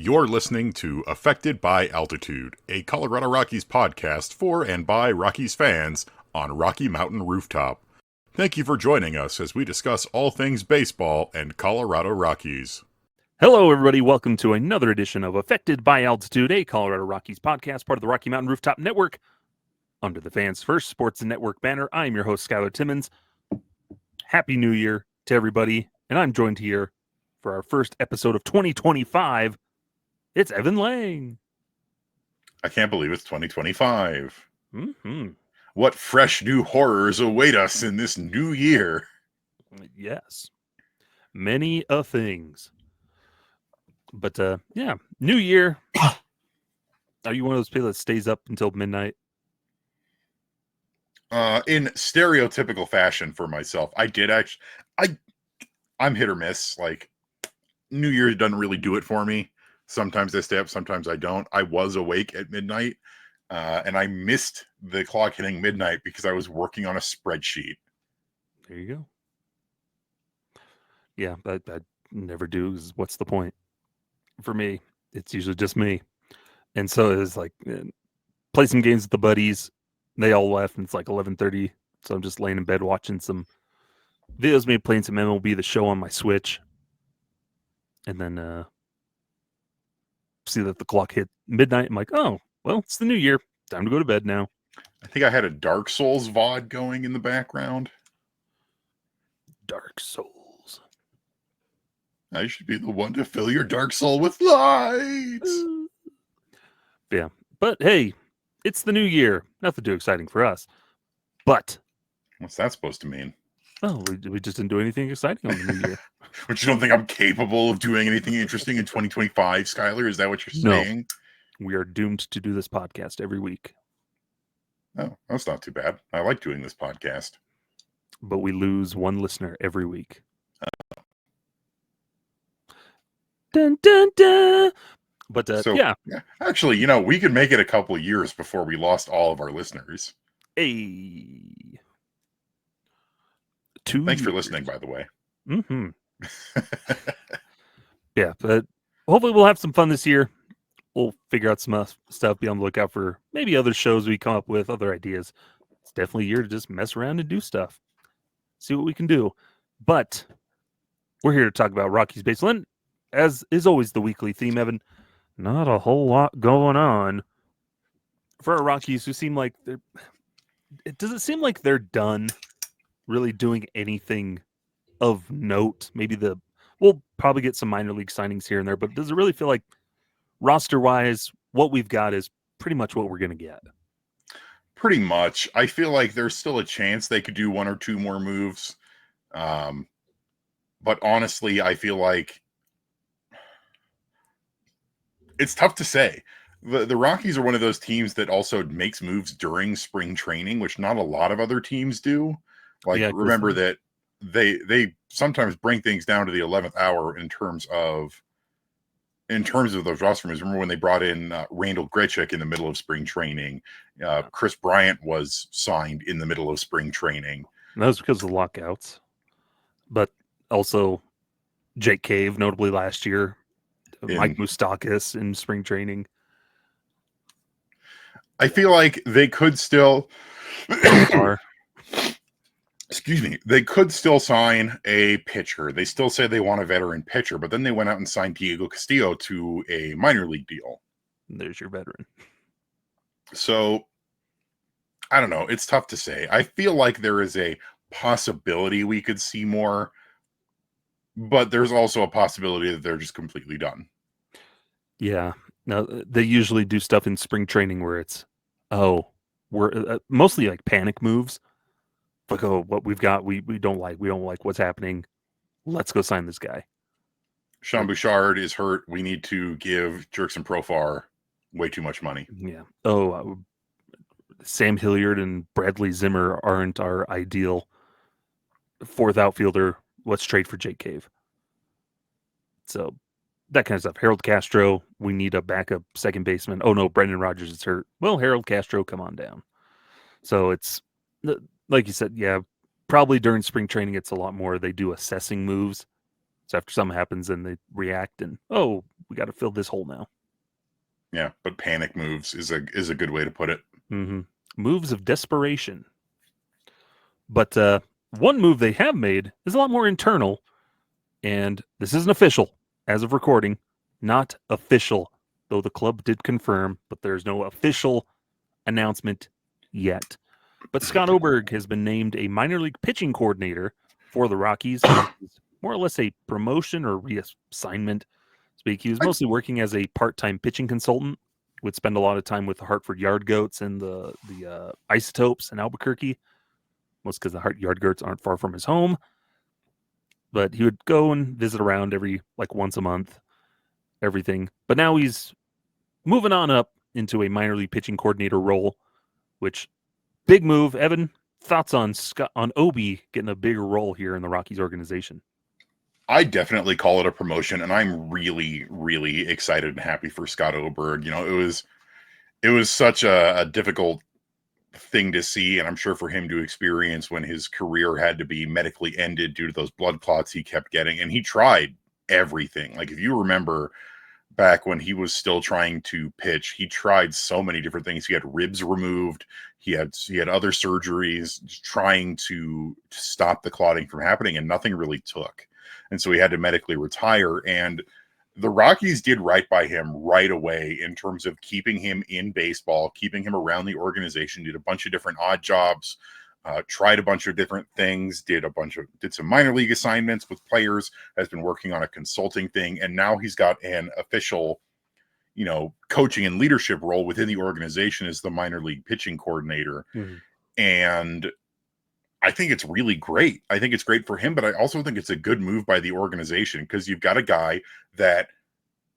You're listening to Affected by Altitude, a Colorado Rockies podcast for and by Rockies fans on Rocky Mountain Rooftop. Thank you for joining us as we discuss all things baseball and Colorado Rockies. Hello, everybody. Welcome to another edition of Affected by Altitude, a Colorado Rockies podcast, part of the Rocky Mountain Rooftop Network, under the Fans First Sports and Network banner. I'm your host, Skyler Timmons. Happy New Year to everybody, and I'm joined here for our first episode of 2025. It's Evan Lang. I can't believe it's 2025. Mm-hmm. What fresh new horrors await us in this new year? Yes. Many things. But, yeah, New Year. Are you one of those people that stays up until midnight? In stereotypical fashion for myself, I did actually. I'm hit or miss. Like, New Year doesn't really do it for me. Sometimes I stay up, sometimes I don't. I was awake at midnight, and I missed the clock hitting midnight because I was working on a spreadsheet. There you go. Yeah, I never do. What's the point? For me, it's usually just me. And so it was like, play some games with the buddies. They all left, and it's like 11:30. So I'm just laying in bed watching some videos, maybe playing some MLB The Show on my Switch. And then see that the clock hit midnight. I'm like, oh, well, it's the new year. Time to go to bed now. I think I had a Dark Souls VOD going in the background. Dark Souls. I should be the one to fill your dark soul with light. Yeah. But hey, it's the new year. Nothing too exciting for us. But what's that supposed to mean? Oh, we just didn't do anything exciting on the new year. But you don't think I'm capable of doing anything interesting in 2025, Skyler? Is that what you're saying? No. We are doomed to do this podcast every week. Oh, that's not too bad. I like doing this podcast. But we lose one listener every week. Dun, dun, dun. But yeah. Actually, we could make it a couple of years before we lost all of our listeners. Hey. Thanks for listening, by the way. Mm-hmm. Yeah, but hopefully we'll have some fun this year. We'll figure out some stuff, be on the lookout for maybe other shows we come up with, other ideas. It's definitely a year to just mess around and do stuff. See what we can do. But we're here to talk about Rockies baseball. And as is always the weekly theme, Evan, not a whole lot going on for our Rockies who seem like does it seem like they're done really doing anything of note? Maybe we'll probably get some minor league signings here and there, but does it really feel like roster-wise, what we've got is pretty much what we're going to get? Pretty much. I feel like there's still a chance they could do one or two more moves. But honestly, I feel like it's tough to say. The Rockies are one of those teams that also makes moves during spring training, which not a lot of other teams do. Like, yeah, remember that they sometimes bring things down to the 11th hour in terms of those roster moves. Remember when they brought in Randall Grichuk in the middle of spring training? Chris Bryant was signed in the middle of spring training. And that was because of the lockouts. But also Jake Cave, notably last year. Mike Moustakas in spring training. I feel like they could still... Excuse me. They could still sign a pitcher. They still say they want a veteran pitcher, but then they went out and signed Diego Castillo to a minor league deal. There's your veteran. So, I don't know. It's tough to say. I feel like there is a possibility we could see more, but there's also a possibility that they're just completely done. Yeah. Now, they usually do stuff in spring training where it's, we're mostly like panic moves. Like, what we've got, we don't like what's happening. Let's go sign this guy. Sean Bouchard is hurt. We need to give Jerkson Profar way too much money. Yeah. Sam Hilliard and Bradley Zimmer aren't our ideal fourth outfielder. Let's trade for Jake Cave. So that kind of stuff. Harold Castro, we need a backup second baseman. Oh no, Brendan Rodgers is hurt. Well, Harold Castro, come on down. So it's... like you said, yeah, probably during spring training, it's a lot more. They do assessing moves So after something happens, then they react and, oh, we got to fill this hole now. Yeah, but panic moves is a good way to put it. Mm-hmm. Moves of desperation. But one move they have made is a lot more internal, and this isn't official as of recording. Not official, though the club did confirm, but there's no official announcement yet. But Scott Oberg has been named a minor league pitching coordinator for the Rockies. More or less a promotion or reassignment. He was mostly working as a part-time pitching consultant. Would spend a lot of time with the Hartford Yard Goats and the Isotopes in Albuquerque. Most because the Yard Goats aren't far from his home. But he would go and visit around every once a month, everything. But now he's moving on up into a minor league pitching coordinator role, which big move. Evan, thoughts on Obi getting a bigger role here in the Rockies organization? I definitely call it a promotion, and I'm really, really excited and happy for Scott Oberg. You know, it was such a difficult thing to see, and I'm sure for him to experience when his career had to be medically ended due to those blood clots he kept getting. And he tried everything. Like, if you remember back when he was still trying to pitch, he tried so many different things. He had ribs removed. He had other surgeries trying to stop the clotting from happening, and nothing really took. And so he had to medically retire. And the Rockies did right by him right away in terms of keeping him in baseball, keeping him around the organization, did a bunch of different odd jobs, tried a bunch of different things, did some minor league assignments with players, has been working on a consulting thing. And now he's got an official, coaching and leadership role within the organization as the minor league pitching coordinator. Mm-hmm. And I think it's really great. I think it's great for him, but I also think it's a good move by the organization because you've got a guy that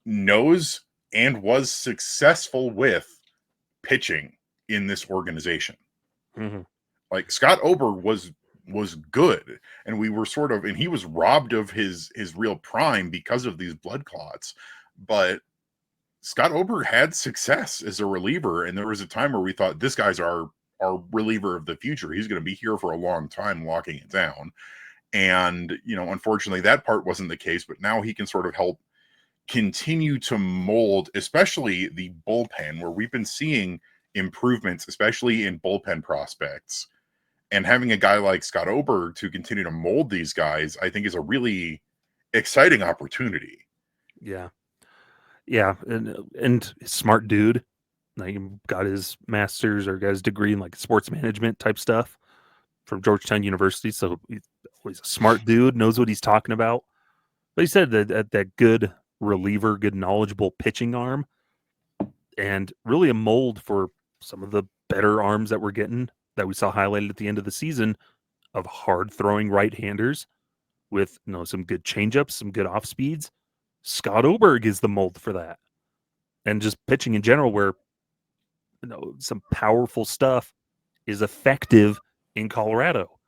knows and was successful with pitching in this organization. Mm-hmm. Like, Scott Oberg was good, and we were and he was robbed of his real prime because of these blood clots. But Scott Oberg had success as a reliever, and there was a time where we thought this guy's our reliever of the future. He's going to be here for a long time, locking it down. And, unfortunately that part wasn't the case, but now he can sort of help continue to mold, especially the bullpen, where we've been seeing improvements, especially in bullpen prospects. And having a guy like Scott Oberg to continue to mold these guys, I think is a really exciting opportunity. Yeah. Yeah. And smart dude. Like, got his master's or got his degree in sports management type stuff from Georgetown University. So he's a smart dude, knows what he's talking about. But he said that good reliever, good knowledgeable pitching arm, and really a mold for some of the better arms that we're getting that we saw highlighted at the end of the season of hard throwing right-handers with some good changeups, some good off speeds. Scott Oberg is the mold for that. And just pitching in general where some powerful stuff is effective in Colorado.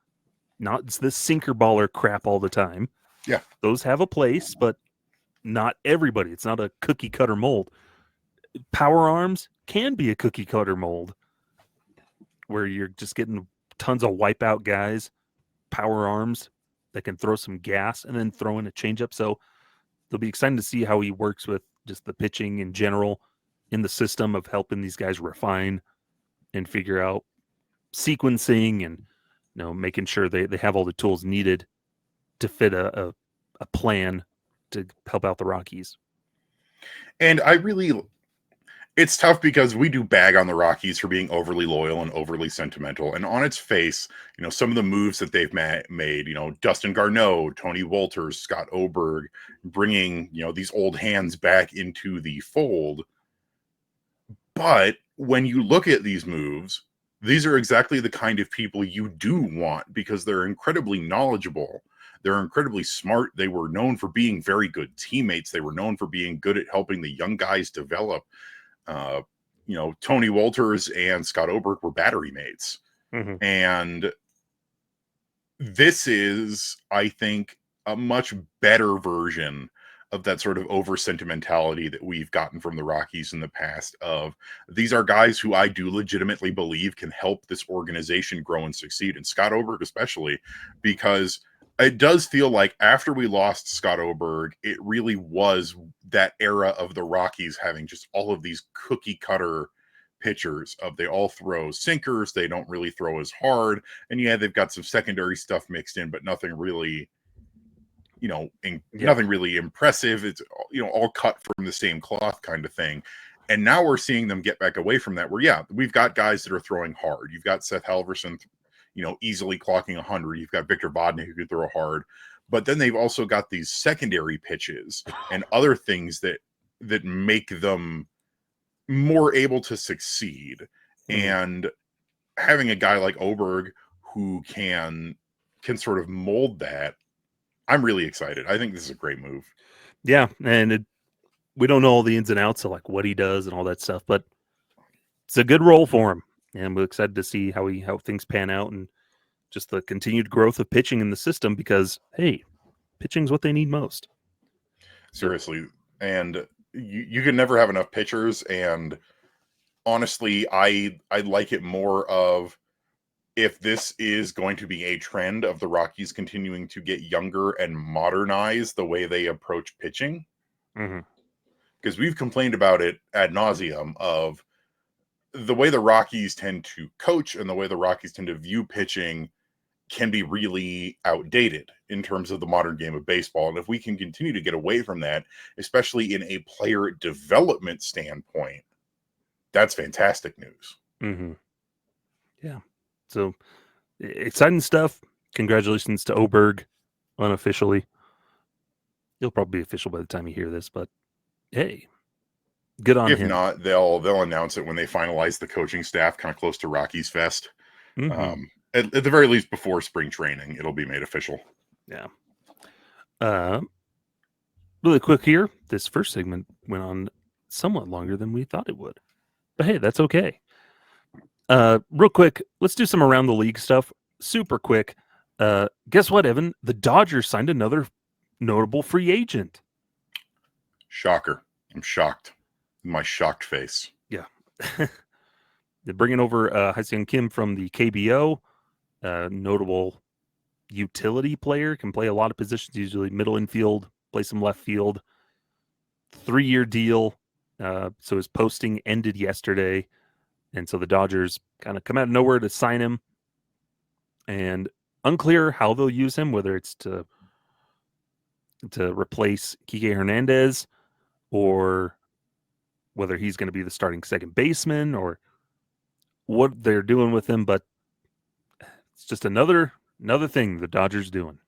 Not this sinker baller crap all the time. Yeah. Those have a place, but not everybody. It's not a cookie cutter mold. Power arms can be a cookie cutter mold where you're just getting tons of wipeout guys, power arms that can throw some gas and then throw in a changeup. So it'll be exciting to see how he works with just the pitching in general in the system of helping these guys refine and figure out sequencing and making sure they have all the tools needed to fit a plan to help out the Rockies. And it's tough because we do bag on the Rockies for being overly loyal and overly sentimental. And on its face, some of the moves that they've made, Dustin Garneau, Tony Wolters, Scott Oberg, bringing, these old hands back into the fold. But when you look at these moves, these are exactly the kind of people you do want because they're incredibly knowledgeable. They're incredibly smart. They were known for being very good teammates. They were known for being good at helping the young guys develop. Tony Wolters and Scott Oberg were battery mates. Mm-hmm. And this is, I think, a much better version of that sort of over sentimentality that we've gotten from the Rockies in the past of these are guys who I do legitimately believe can help this organization grow and succeed. And Scott Oberg especially, because it does feel like after we lost Scott Oberg, it really was that era of the Rockies having just all of these cookie cutter pitchers of they all throw sinkers, they don't really throw as hard, and yeah, they've got some secondary stuff mixed in, but nothing really, nothing really impressive. It's all cut from the same cloth kind of thing. And now we're seeing them get back away from that. Where we've got guys that are throwing hard. You've got Seth Halverson, easily clocking 100. You've got Victor Vodnik who can throw hard, but then they've also got these secondary pitches and other things that make them more able to succeed. And having a guy like Oberg who can sort of mold that, I'm really excited. I think this is a great move. Yeah, and we don't know all the ins and outs of like what he does and all that stuff, but it's a good role for him, and we're excited to see how things pan out and just the continued growth of pitching in the system, because hey, pitching's what they need most. Seriously, and you can never have enough pitchers. And honestly, I like it more of, if this is going to be a trend of the Rockies continuing to get younger and modernize the way they approach pitching, because we've complained about it ad nauseum of the way the Rockies tend to coach and the way the Rockies tend to view pitching can be really outdated in terms of the modern game of baseball. And if we can continue to get away from that, especially in a player development standpoint, that's fantastic news. Yeah. So exciting stuff. Congratulations to Oberg, unofficially. He'll probably be official by the time you hear this, but hey, good on him. If not, they'll announce it when they finalize the coaching staff, kind of close to Rockies Fest. At the very least, before spring training, it'll be made official. Yeah. Really quick here. This first segment went on somewhat longer than we thought it would, but hey, that's okay. Real quick, let's do some around the league stuff. Super quick. Guess what, Evan? The Dodgers signed another notable free agent. Shocker. I'm shocked. My shocked face. Yeah. They're bringing over Ha-Seong Kim from the KBO. Notable utility player, can play a lot of positions, usually middle infield, play some left field. 3-year deal. So his posting ended yesterday. And so the Dodgers kind of come out of nowhere to sign him. And unclear how they'll use him, whether it's to replace Kike Hernandez or whether he's going to be the starting second baseman or what they're doing with him. But it's just another thing the Dodgers doing.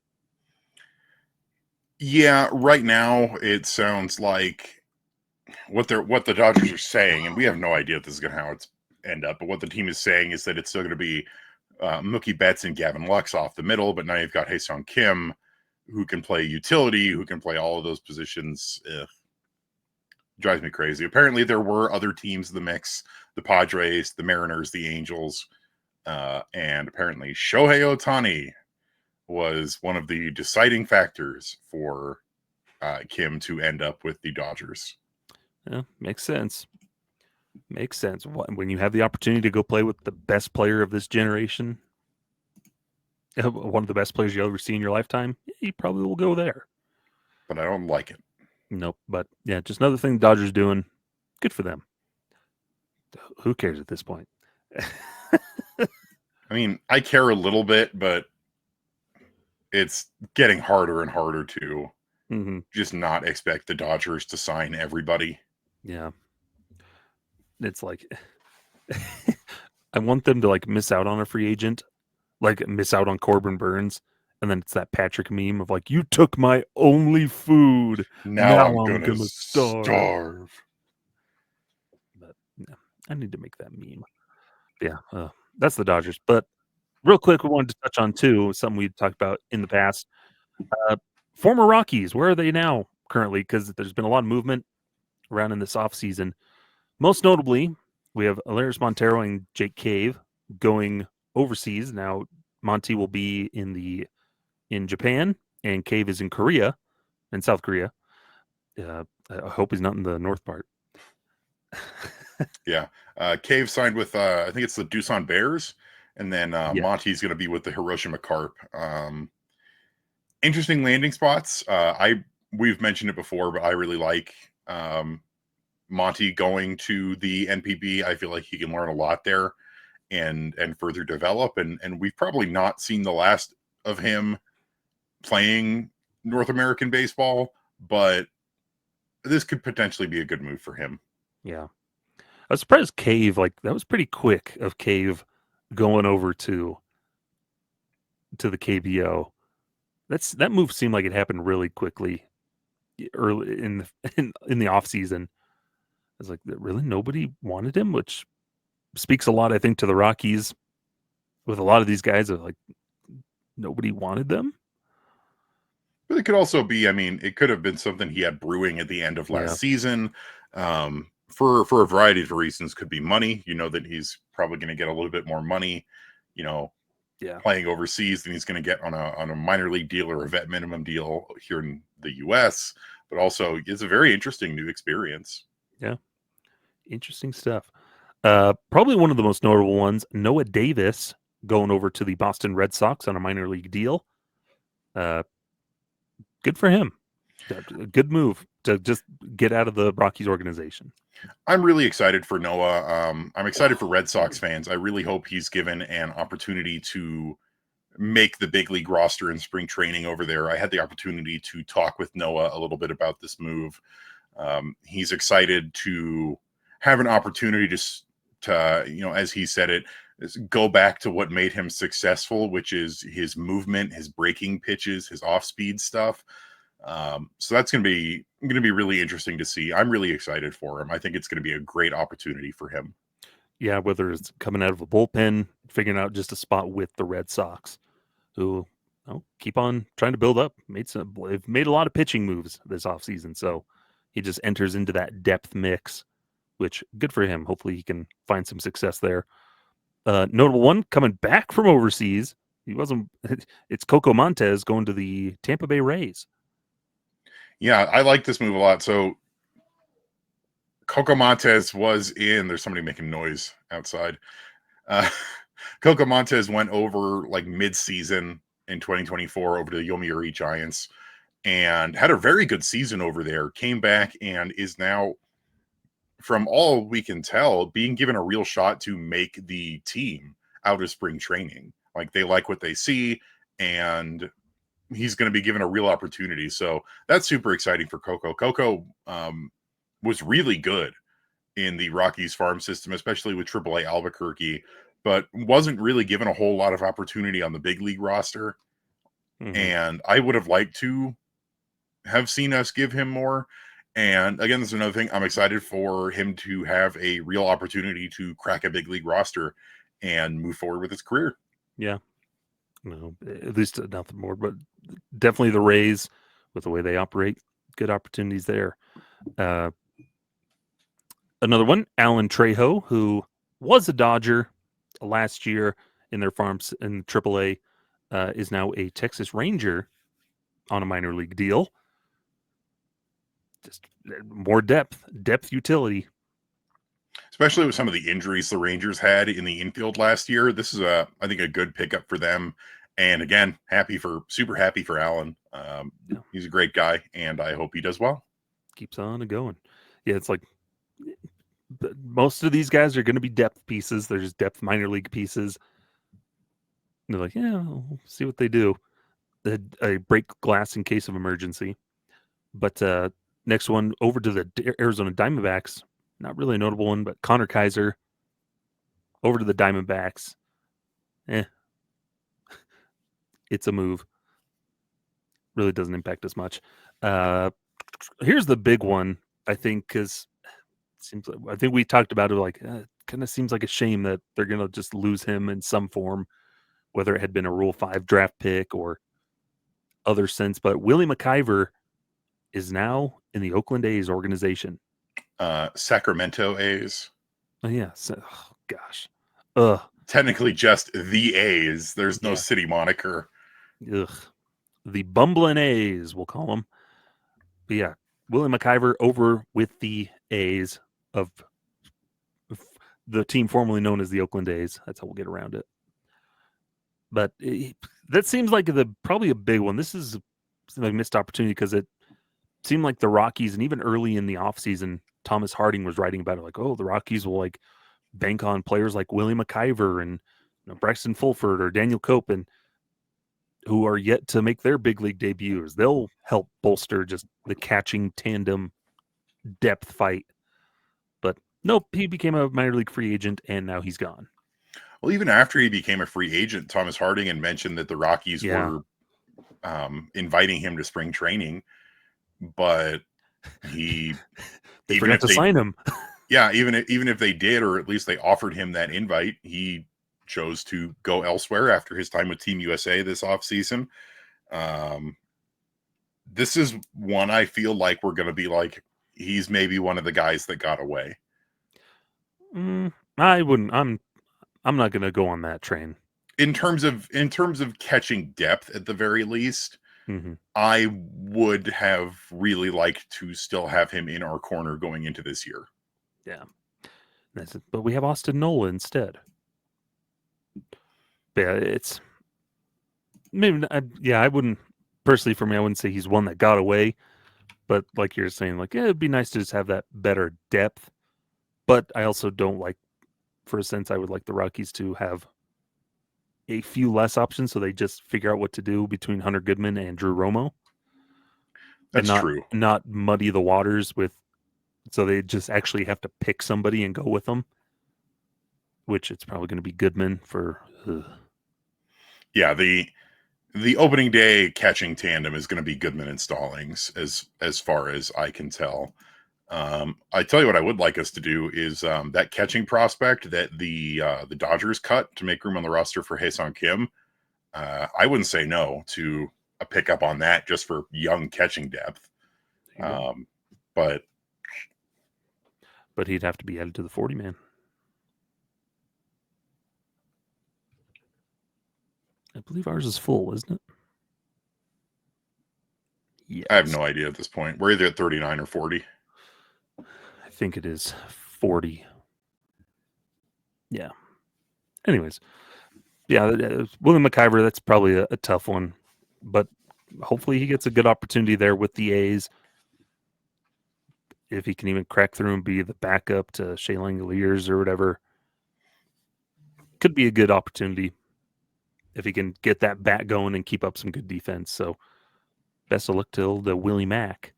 Yeah, right now it sounds like what the Dodgers are saying, and we have no idea if this is going to how it's end up, but what the team is saying is that it's still going to be Mookie Betts and Gavin Lux off the middle, but now you've got Ha-Seong Kim, who can play utility, who can play all of those positions. Drives me crazy. Apparently there were other teams in the mix, the Padres, the Mariners, the Angels, and apparently Shohei Ohtani was one of the deciding factors for Kim to end up with the Dodgers. Yeah, makes sense. Makes sense. When you have the opportunity to go play with the best player of this generation, one of the best players you'll ever see in your lifetime, you probably will go there. But I don't like it. Nope. But yeah, just another thing the Dodgers doing. Good for them. Who cares at this point? I mean, I care a little bit, but it's getting harder and harder to just not expect the Dodgers to sign everybody. Yeah. It's like, I want them to like miss out on a free agent, like miss out on Corbin Burns. And then it's that Patrick meme of like, you took my only food. Now I'm gonna starve. But yeah, I need to make that meme. Yeah, that's the Dodgers. But real quick, we wanted to touch on too, something we talked about in the past. Former Rockies, where are they now currently? Because there's been a lot of movement around in this offseason. Most notably, we have Alaris Montero and Jake Cave going overseas. Now, Monty will be in Japan, and Cave is in South Korea. I hope he's not in the north part. Yeah. Cave signed with, I think it's the Doosan Bears, and then Monty's going to be with the Hiroshima Carp. Interesting landing spots. We've mentioned it before, but I really like Monty going to the NPB. I feel like he can learn a lot there and further develop. And we've probably not seen the last of him playing North American baseball, but this could potentially be a good move for him. Yeah. I was surprised Cave, like that was pretty quick of Cave going over to the KBO. That move seemed like it happened really quickly early in the off season. I was like, really nobody wanted him, which speaks a lot, I think, to the Rockies with a lot of these guys. Of like nobody wanted them. But it could also be, I mean, it could have been something he had brewing at the end of last season. For a variety of reasons, could be money. You know that he's probably going to get a little bit more money, playing overseas than he's going to get on a minor league deal or a vet minimum deal here in the U.S. But also, it's a very interesting new experience. Yeah, interesting stuff. Probably one of the most notable ones, Noah Davis going over to the Boston Red Sox on a minor league deal. Good for him. A good move to just get out of the Rockies organization. I'm really excited for Noah. I'm excited for Red Sox fans. I really hope he's given an opportunity to make the big league roster in spring training over there. I had the opportunity to talk with Noah a little bit about this move. He's excited to have an opportunity to, as he said it, go back to what made him successful, which is his movement, his breaking pitches, his off-speed stuff. So that's going to be really interesting to see. I'm really excited for him. I think it's going to be a great opportunity for him. Yeah, whether it's coming out of a bullpen, figuring out just a spot with the Red Sox, who keep on trying to build up. They've made a lot of pitching moves this offseason, so he just enters into that depth mix, which good for him. Hopefully he can find some success there. Notable one coming back from overseas. It's Coco Montez going to the Tampa Bay Rays. Yeah, I like this move a lot. So Coco Montez was in. There's somebody making noise outside. Coco Montez went over like mid-season in 2024 over to the Yomiuri Giants and had a very good season over there. Came back and is now, from all we can tell, being given a real shot to make the team out of spring training. Like they like what they see, and he's going to be given a real opportunity. So that's super exciting for Coco. Coco was really good in the Rockies farm system, especially with AAA Albuquerque, but wasn't really given a whole lot of opportunity on the big league roster. Mm-hmm. And I would have liked to have seen us give him more. And again, this is another thing. I'm excited for him to have a real opportunity to crack a big league roster and move forward with his career. Yeah. No, at least nothing more, but definitely the Rays, with the way they operate, good opportunities there. Another one, Alan Trejo, who was a Dodger last year in their farms in AAA, is now a Texas Ranger on a minor league deal. Just more depth utility. Especially with some of the injuries the Rangers had in the infield last year. This is I think a good pickup for them. And again, super happy for Alan. He's a great guy, and I hope he does well. Keeps on going. Yeah, it's like most of these guys are going to be depth pieces. They're just depth minor league pieces. And they're like, yeah, we'll see what they do. They break glass in case of emergency. But next one, over to the Arizona Diamondbacks. Not really a notable one, but Connor Kaiser over to the Diamondbacks. It's a move. Really doesn't impact us much. Here's the big one, I think, because I think we talked about it. Like, it kind of seems like a shame that they're going to just lose him in some form, whether it had been a Rule 5 draft pick or other sense. But Willie McIver is now in the Oakland A's organization. Sacramento A's. Oh, yeah. Gosh. Technically just the A's. There's no city moniker. Ugh. The bumbling A's, we'll call them. But yeah, Willie McIver over with the A's of the team formerly known as the Oakland A's. That's how we'll get around it. But that seems like probably a big one. This is seemed like a missed opportunity because it seemed like the Rockies, and even early in the offseason, Thomas Harding was writing about it like, oh, the Rockies will like bank on players like Willie McIver and Braxton Fulford or Daniel Cope, who are yet to make their big league debuts. They'll help bolster just the catching tandem depth fight. But nope, he became a minor league free agent, and now he's gone. Well, even after he became a free agent, Thomas Harding had mentioned that the Rockies were inviting him to spring training, but they forgot to sign him. Yeah, even if they did, or at least they offered him that invite, he chose to go elsewhere after his time with Team USA this offseason. This is one I feel like we're going to be like, he's maybe one of the guys that got away. I wouldn't. I'm not going to go on that train. In terms of catching depth, at the very least, I would have really liked to still have him in our corner going into this year. Yeah, but we have Austin Nola instead. Yeah, it's maybe. I wouldn't personally. For me, I wouldn't say he's one that got away. But like you're saying, like it'd be nice to just have that better depth. But I also don't like, for a sense, I would like the Rockies to have a few less options, so they just figure out what to do between Hunter Goodman and Drew Romo. That's true. Not muddy the waters with, so they just actually have to pick somebody and go with them. Which it's probably going to be Goodman for. Yeah, the opening day catching tandem is going to be Goodman and Stallings, as far as I can tell. I tell you what I would like us to do is that catching prospect that the Dodgers cut to make room on the roster for Hae-Sung Kim. I wouldn't say no to a pickup on that just for young catching depth. But he'd have to be added to the 40-man. I believe ours is full, isn't it? Yes. I have no idea at this point. We're either at 39 or 40. I think it is 40. Yeah. Anyways. Yeah, William McIver, that's probably a tough one. But hopefully he gets a good opportunity there with the A's. If he can even crack through and be the backup to Shea Langoliers or whatever. Could be a good opportunity if he can get that bat going and keep up some good defense. So best of luck to the Willie Mack.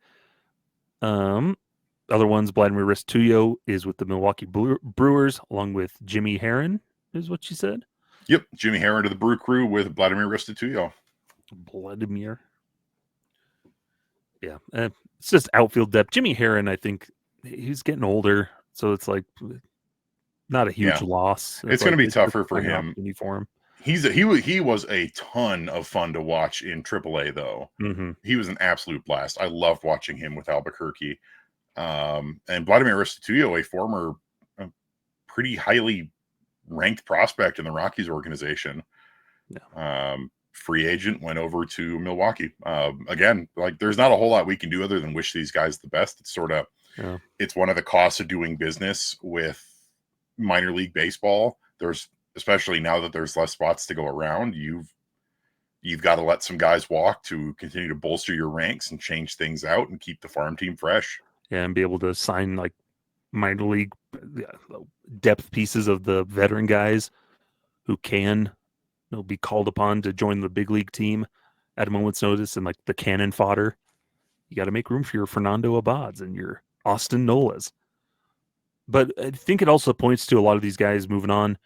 Other ones, Vladimir Restuyo is with the Milwaukee Brewers, along with Jimmy Herron, is what you said? Yep, Jimmy Herron to the Brew Crew with Vladimir Restuyo. Vladimir. Yeah, it's just outfield depth. Jimmy Herron, I think, he's getting older, so it's like not a huge loss. It's going to be tougher for him. For him. He was a ton of fun to watch in AAA, though. Mm-hmm. He was an absolute blast. I loved watching him with Albuquerque. And Vladimir Restuyo, a former pretty highly ranked prospect in the Rockies organization. Yeah. Free agent, went over to Milwaukee. Again, like there's not a whole lot we can do other than wish these guys the best. It's sort of, it's one of the costs of doing business with minor league baseball. There's, especially now that there's less spots to go around, you've got to let some guys walk to continue to bolster your ranks and change things out and keep the farm team fresh. Yeah, and be able to sign like minor league depth pieces of the veteran guys who can be called upon to join the big league team at a moment's notice, and like the cannon fodder. You got to make room for your Fernando Abads and your Austin Nolas. But I think it also points to a lot of these guys moving on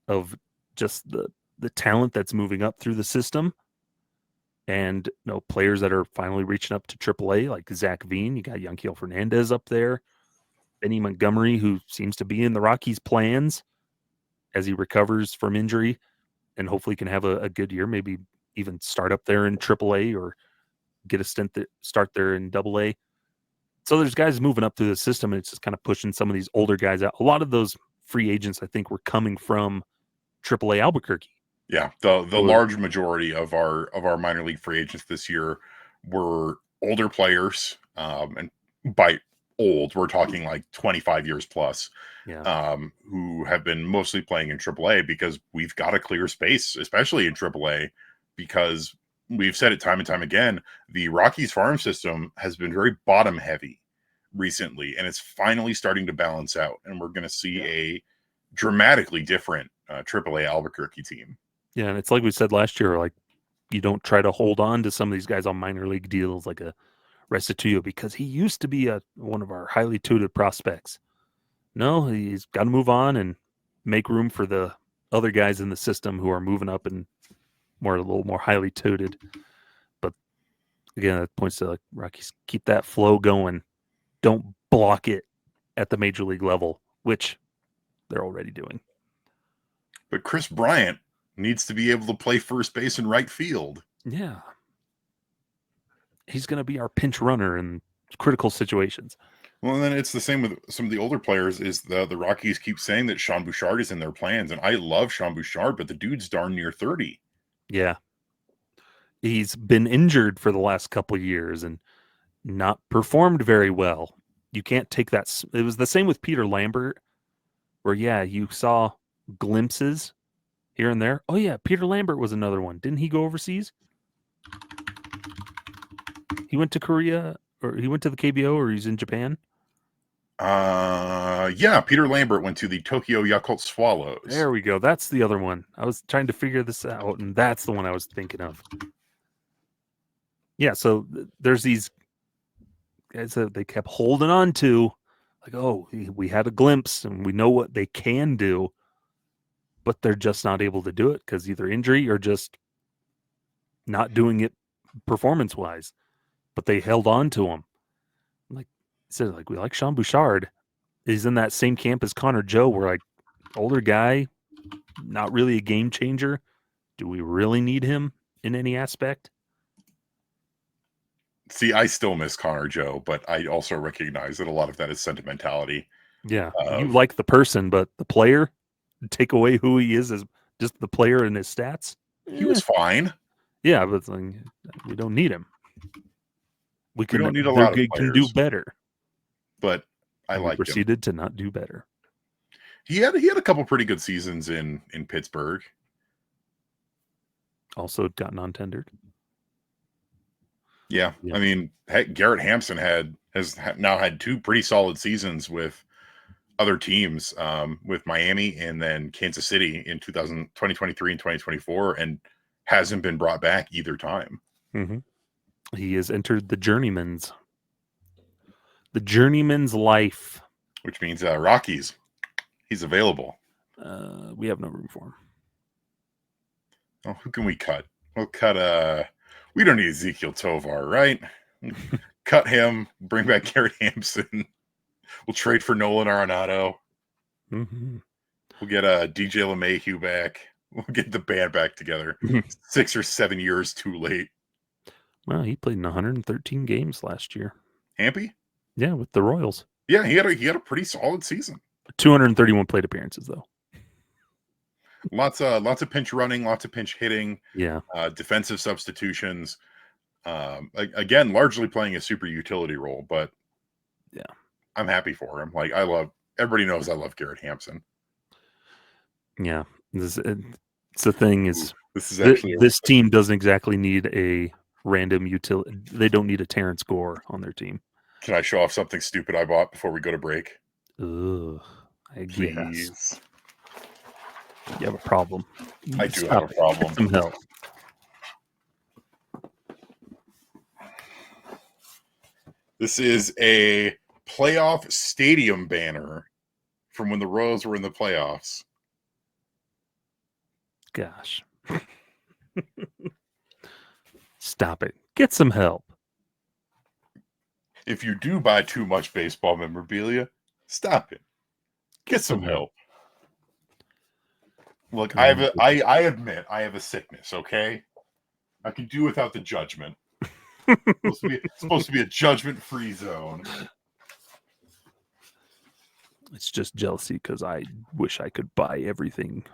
of just the talent that's moving up through the system, and players that are finally reaching up to AAA, like Zach Veen. You got Yanquiel Fernandez up there, Benny Montgomery, who seems to be in the Rockies' plans as he recovers from injury, and hopefully can have a good year. Maybe even start up there in AAA or get a start there in AA. So there's guys moving up through the system, and it's just kind of pushing some of these older guys out. A lot of those free agents, I think, were coming from AAA Albuquerque. Yeah, the large majority of our minor league free agents this year were older players, and by old, we're talking like 25 years plus, who have been mostly playing in AAA because we've got to clear space, especially in AAA, because we've said it time and time again, the Rockies farm system has been very bottom heavy recently, and it's finally starting to balance out. And we're going to see a dramatically different AAA Albuquerque team. Yeah, and it's like we said last year, like you don't try to hold on to some of these guys on minor league deals like a Restituyo because he used to be one of our highly touted prospects. No, he's got to move on and make room for the other guys in the system who are moving up and a little more highly touted. But again, that points to like Rockies keep that flow going. Don't block it at the major league level, which they're already doing. But Chris Bryant needs to be able to play first base and right field. Yeah. He's going to be our pinch runner in critical situations. Well, and then it's the same with some of the older players. Is the Rockies keep saying that Sean Bouchard is in their plans, and I love Sean Bouchard, but the dude's darn near 30. Yeah, he's been injured for the last couple of years and not performed very well. You can't take that. It was the same with Peter Lambert, where you saw glimpses here and there. Oh yeah, Peter Lambert was another one. Didn't he go overseas? He went to Korea, or he went to the KBO, or he's in Japan. Yeah, Peter Lambert went to the Tokyo Yakult Swallows. There we go. That's the other one. I was trying to figure this out, and that's the one I was thinking of. Yeah, so there's these guys that they kept holding on to, like, oh, we had a glimpse, and we know what they can do, but they're just not able to do it because either injury or just not doing it performance-wise. But they held on to him. Like I said, like we like Sean Bouchard. He's in that same camp as Connor Joe. We're like, older guy, not really a game changer. Do we really need him in any aspect? See, I still miss Connor Joe, but I also recognize that a lot of that is sentimentality. Yeah, you like the person, but the player, take away who he is as just the player and his stats. He was fine. Yeah, but like, we don't need him. We don't need a lot of players. Can do better. But I like him. Proceeded to not do better. He had a couple pretty good seasons in Pittsburgh. Also got non-tendered. Yeah. I mean, Garrett Hampson has now had 2 pretty solid seasons with other teams, with Miami and then Kansas City in 2023 and 2024, and hasn't been brought back either time. Mm-hmm. He has entered the journeyman's life, which means Rockies. He's available. We have no room for him. Oh, who can we cut? We'll cut. We don't need Ezekiel Tovar, right? Cut him. Bring back Garrett Hampson. We'll trade for Nolan Arenado. Mm-hmm. We'll get DJ LeMahieu back. We'll get the band back together. 6 or 7 years too late. Well, he played in 113 games last year. Hampy? Yeah, with the Royals. Yeah, he had a pretty solid season. 231 plate appearances, though. Lots of pinch running, lots of pinch hitting. Yeah. Defensive substitutions. Again, largely playing a super utility role, but yeah, I'm happy for him. Like everybody knows I love Garrett Hampson. Yeah, it's the thing is, this is actually this team doesn't exactly need a random utility. They don't need a Terrence Gore on their team. Can I show off something stupid I bought before we go to break? Ugh, I Please. guess. You have a problem. I do have a problem. Get some help. This is a playoff stadium banner from when the Royals were in the playoffs. Gosh. Stop it. Get some help. If you do buy too much baseball memorabilia, stop it. Get some help. Look, I admit I have a sickness, okay? I can do without the judgment. It's supposed to be a judgment-free zone. It's just jealousy because I wish I could buy everything.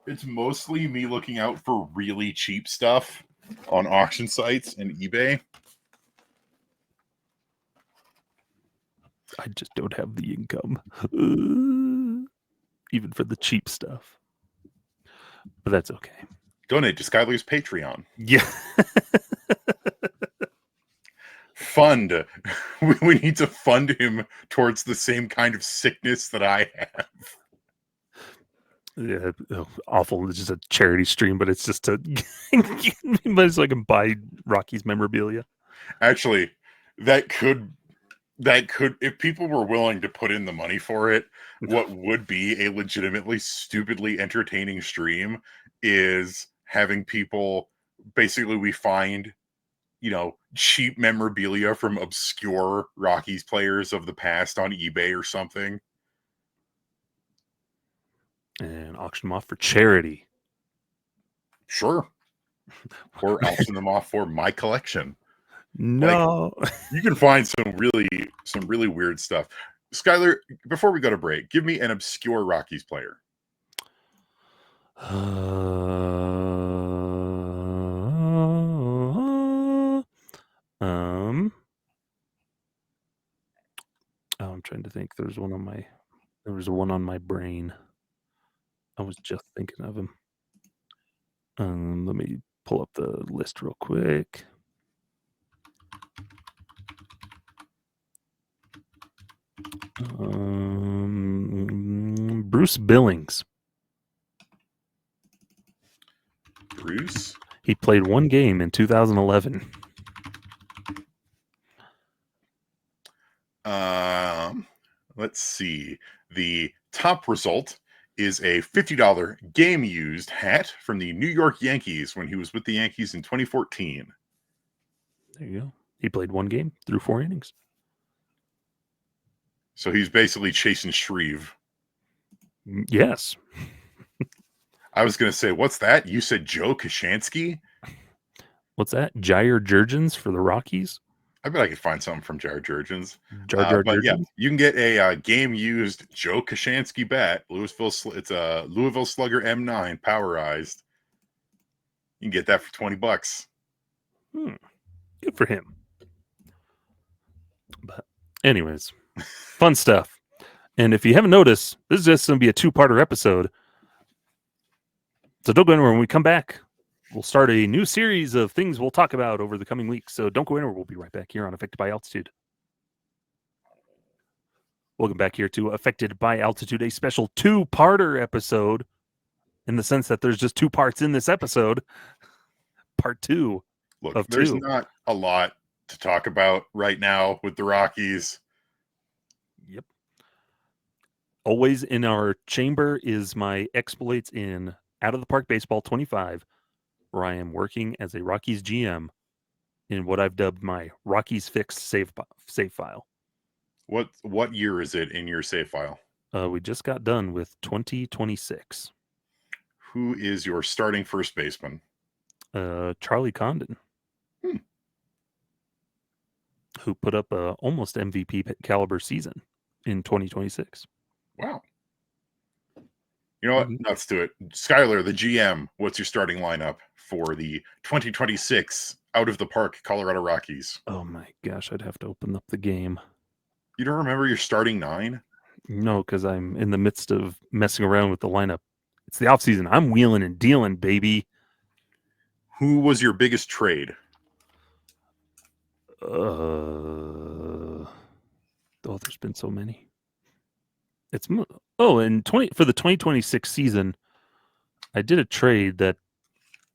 It's mostly me looking out for really cheap stuff on auction sites and eBay. I just don't have the income. Even for the cheap stuff. But that's okay. Donate to Skyler's Patreon. Yeah. Fund. We need to fund him towards the same kind of sickness that I have. Yeah, awful. It's just a charity stream, but it's just to but so I can buy Rockies memorabilia. Actually, that could if people were willing to put in the money for it, what would be a legitimately stupidly entertaining stream is having people basically we find cheap memorabilia from obscure Rockies players of the past on eBay or something. And auction them off for charity. Sure. Or auction them off for my collection. No. You can find some really weird stuff. Skyler, before we go to break, give me an obscure Rockies player. I'm trying to think. There was one on my brain. I was just thinking of him. Let me pull up the list real quick. Bruce Billings. Bruce? He played one game in 2011. Let's see. The top result is a $50 game used hat from the New York Yankees when he was with the Yankees in 2014. There you go. He played one game through 4 innings. So he's basically chasing Shreve. Yes. I was going to say, what's that? You said Joe Kashansky? What's that? Jair Jurgens for the Rockies? I bet I could find something from Jair Jurgens. But yeah, you can get a game-used Joe Kashansky bat. It's a Louisville Slugger M9 powerized. You can get that for $20. Good for him. But anyways, fun stuff. And if you haven't noticed, this is just going to be a 2-parter episode. So don't go anywhere. When we come back, we'll start a new series of things we'll talk about over the coming weeks. So don't go anywhere. We'll be right back here on Affected by Altitude. Welcome back here to Affected by Altitude, a special 2-parter episode in the sense that there's just 2 parts in this episode. Part 2 Look, there's not a lot to talk about right now with the Rockies. Yep. Always in our chamber is my exploits in Out of the Park Baseball 25, where I am working as a Rockies GM in what I've dubbed my Rockies Fixed save file. What year is it in your save file? We just got done with 2026. Who is your starting first baseman? Charlie Condon. Who put up a almost MVP caliber season in 2026. Wow. You know what? Let's do it. Skyler, the GM, what's your starting lineup for the 2026 Out of the Park Colorado Rockies? Oh my gosh, I'd have to open up the game. You don't remember your starting 9? No, because I'm in the midst of messing around with the lineup. It's the offseason. I'm wheeling and dealing, baby. Who was your biggest trade? There's been so many. For the 2026 season, I did a trade that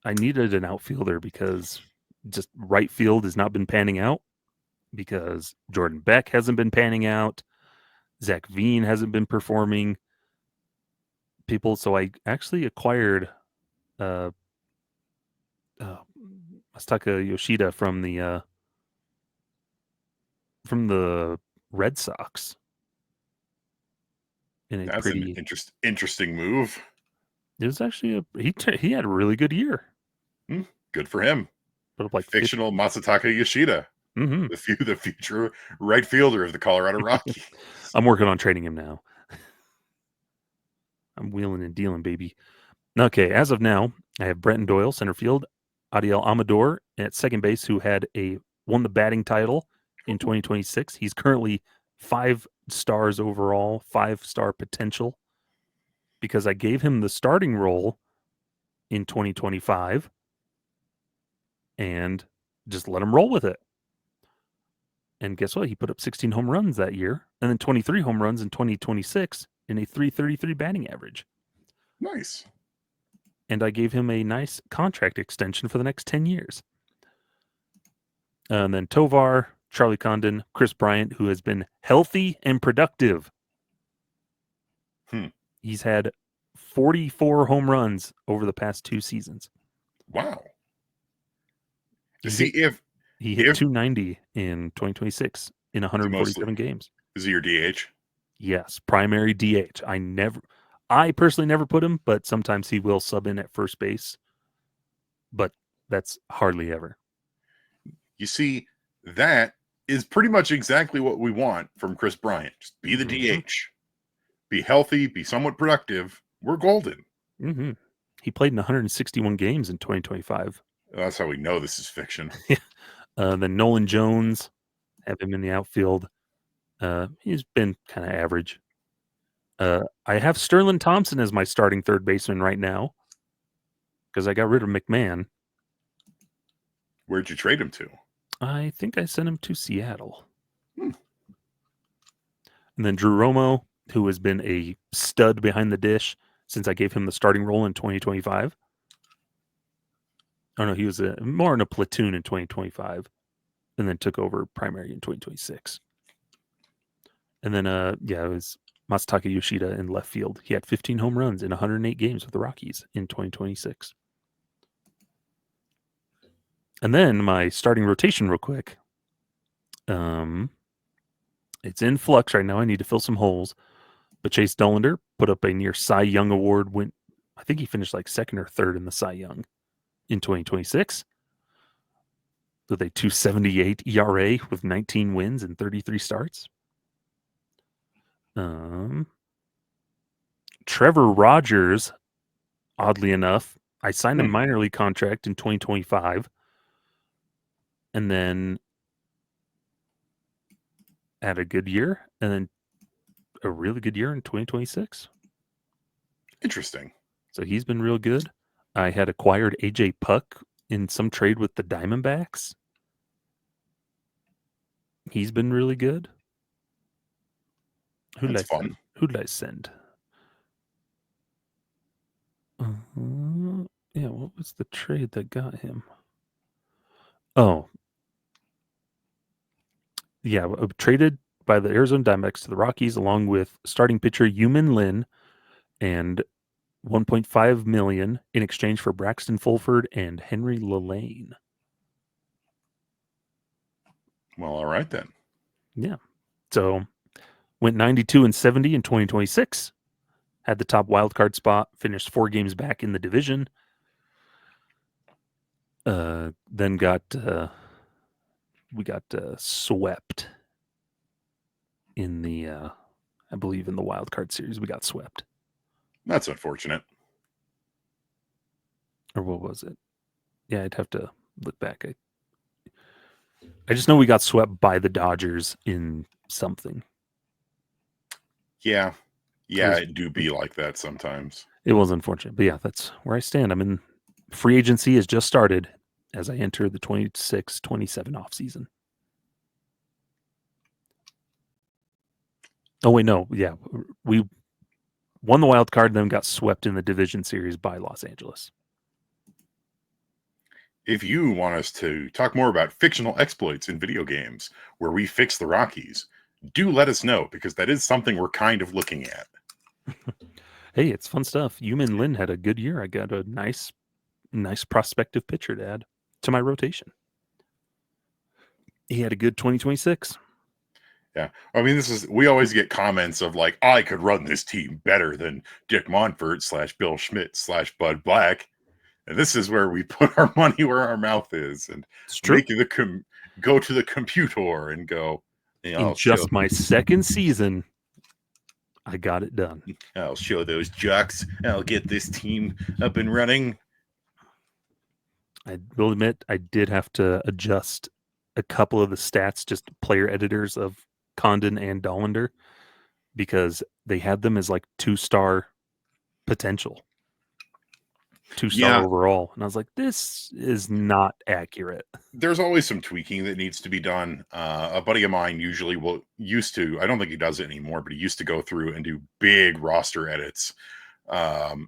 I needed an outfielder because just right field has not been panning out, because Jordan Beck hasn't been panning out, Zach Veen hasn't been performing. So I actually acquired Masataka Yoshida from the Red Sox. That's an interesting move. It was actually he had a really good year. Good for him. Put up like fictional 50. Masataka Yoshida, the future right fielder of the Colorado Rockies. I'm working on trading him now. I'm wheeling and dealing, baby. Okay, as of now, I have Brenton Doyle, center field, Adiel Amador at second base, who won the batting title in 2026. He's currently 5 stars overall, 5-star potential, because I gave him the starting role in 2025 and just let him roll with it. And guess what? He put up 16 home runs that year and then 23 home runs in 2026 in a .333 batting average. Nice. And I gave him a nice contract extension for the next 10 years. And then Tovar, Charlie Condon, Chris Bryant, who has been healthy and productive. He's had 44 home runs over the past 2 seasons. Wow. He hit 290 in 2026 in 147 games. Is he your DH? Yes, primary DH. I personally never put him, but sometimes he will sub in at first base. But that's hardly ever. You see, that is pretty much exactly what we want from Chris Bryant. Just be the DH. Be healthy, be somewhat productive. We're golden. He played in 161 games in 2025. That's how we know this is fiction. Then Nolan Jones, have him in the outfield. He's been kind of average. I have Sterling Thompson as my starting third baseman right now because I got rid of McMahon. Where'd you trade him to? I think I sent him to Seattle. And then Drew Romo, who has been a stud behind the dish since I gave him the starting role in 2025. Oh, no, he was more in a platoon in 2025 and then took over primary in 2026. And then, it was Masataka Yoshida in left field. He had 15 home runs in 108 games with the Rockies in 2026. And then my starting rotation real quick. It's in flux right now. I need to fill some holes. But Chase Dollander put up a near Cy Young Award. I think he finished like second or third in the Cy Young in 2026 with a 2.78 ERA with 19 wins and 33 starts. Trevor Rogers, oddly enough, I signed a minor league contract in 2025 and then had a good year and then a really good year in 2026. Interesting. So he's been real good. I had acquired AJ Puck in some trade with the Diamondbacks. He's been really good. Who did I send? What was the trade that got him? Oh. Yeah, traded by the Arizona Diamondbacks to the Rockies along with starting pitcher Yumin Lin and $1.5 million in exchange for Braxton Fulford and Henry Lillane. Well, all right then. Yeah. So went 92-70 in 2026. Had the top wildcard spot. Finished 4 games back in the division. Then we got swept in the I believe in the wildcard series. We got swept. That's unfortunate. Or what was it? Yeah, I'd have to look back. I just know we got swept by the Dodgers in something. Yeah, it do be like that sometimes. It was unfortunate, but yeah, that's where I stand. Free agency has just started as I enter the 26-27 off season. Oh wait, no, yeah, we won the wild card, then got swept in the division series by Los Angeles. If you want us to talk more about fictional exploits in video games where we fix the Rockies, do let us know because that is something we're kind of looking at. Hey, it's fun stuff. Yumin Lin had a good year. I got a nice prospective pitcher to add to my rotation. He had a good 2026. Yeah. We always get comments of like, I could run this team better than Dick Monfort / Bill Schmidt / Bud Black. And this is where we put our money where our mouth is and make go to the computer and go, in just my second season, I got it done. I'll show those jocks. I'll get this team up and running. I will admit I did have to adjust a couple of the stats, just player editors of Condon and Dollander, because they had them as like 2-star potential. 2-star overall. And I was like, this is not accurate. There's always some tweaking that needs to be done. A buddy of mine used to, I don't think he does it anymore, but he used to go through and do big roster edits,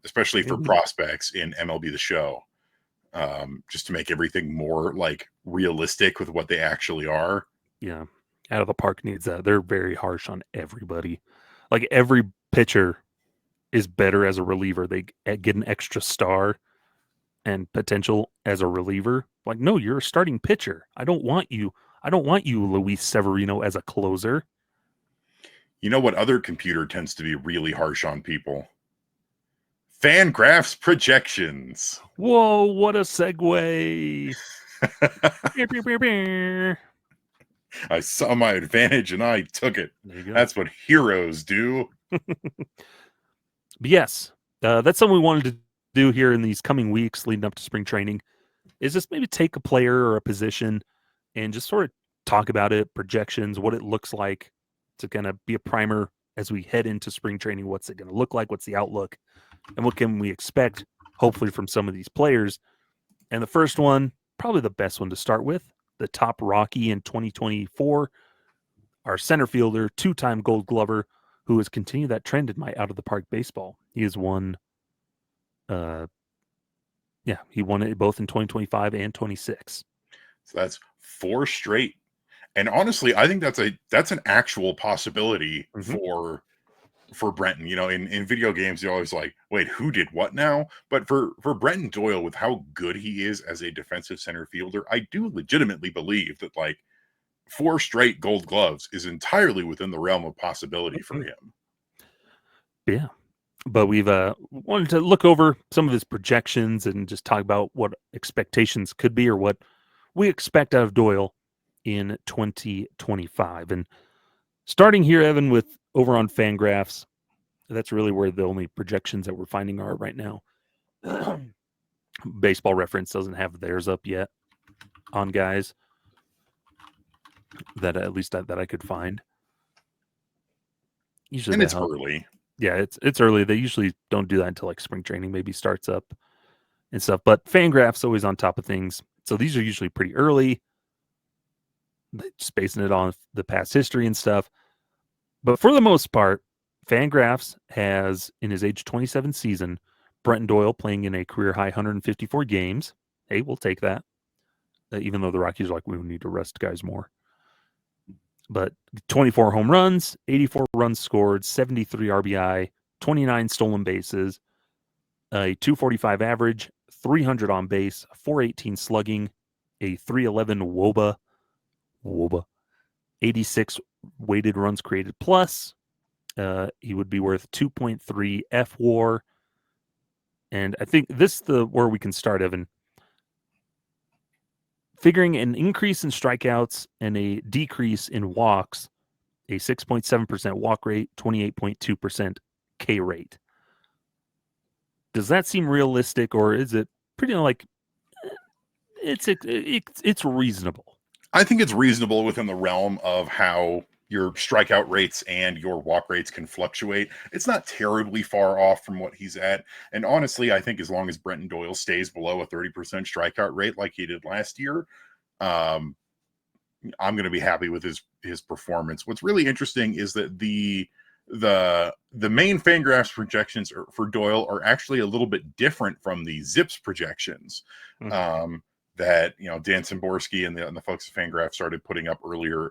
especially for prospects in MLB The Show, just to make everything more like realistic with what they actually are. Yeah. Out of the Park needs that. They're very harsh on everybody. Like every pitcher is better as a reliever. They get an extra star and potential as a reliever. Like, no, you're a starting pitcher. I don't want you, Luis Severino, as a closer. You know what other computer tends to be really harsh on people? Fangraphs projections. Whoa, what a segue. I saw my advantage and I took it. That's what heroes do. But yes, that's something we wanted to do here in these coming weeks leading up to spring training, is just maybe take a player or a position and just sort of talk about it, projections, what it looks like, to kind of be a primer as we head into spring training. What's it going to look like? What's the outlook? And what can we expect, hopefully, from some of these players? And the first one, probably the best one to start with, the top Rocky in 2024, our center fielder, 2-time Gold Glover, who has continued that trend in my Out of the Park baseball. He has won, he won it both in 2025 and 26. So that's 4 straight. And honestly, I think that's an actual possibility for Brenton. You know, in video games, you're always like, wait, who did what now? But for Brenton Doyle, with how good he is as a defensive center fielder, I do legitimately believe that like 4 straight Gold Gloves is entirely within the realm of possibility for him. Yeah. But we've wanted to look over some of his projections and just talk about what expectations could be or what we expect out of Doyle in 2025. And starting here, Evan, with over on Fangraphs, that's really where the only projections that we're finding are right now. Baseball Reference doesn't have theirs up yet on guys that at least that I could find. Usually, and it's early. Yeah, it's early. They usually don't do that until like spring training maybe starts up and stuff. But Fangraphs always on top of things, so these are usually pretty early, just basing it on the past history and stuff. But for the most part, Fangraphs has, in his age 27 season, Brenton Doyle playing in a career high 154 games. Hey, we'll take that. Even though the Rockies are like, we need to rest guys more. But 24 home runs, 84 runs scored, 73 RBI, 29 stolen bases, a 245 average, 300 on base, 418 slugging, a 311 WOBA, 86 weighted runs created plus. He would be worth 2.3 FWAR. And I think this is where we can start, Evan. Figuring an increase in strikeouts and a decrease in walks, a 6.7% walk rate, 28.2% K rate. Does that seem realistic, or is it pretty like it's reasonable? I think it's reasonable within the realm of how your strikeout rates and your walk rates can fluctuate. It's not terribly far off from what he's at. And honestly, I think as long as Brenton Doyle stays below a 30% strikeout rate like he did last year, I'm going to be happy with his performance. What's really interesting is that the main Fangraphs projections for Doyle are actually a little bit different from the Zips projections. That, you know, Dan Szymborski and the folks at Fangraphs started putting up earlier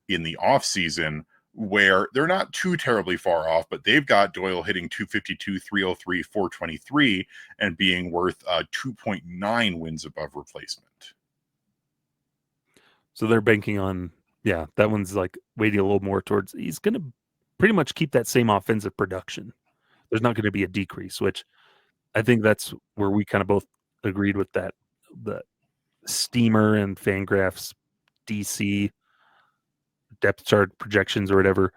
in the offseason, where they're not too terribly far off, but they've got Doyle hitting 252, 303, 423, and being worth 2.9 wins above replacement. So they're banking on, that one's like weighting a little more towards, he's going to pretty much keep that same offensive production. There's not going to be a decrease, which I think that's where we kind of both agreed with that. The Steamer and Fangraphs DC depth chart projections or whatever.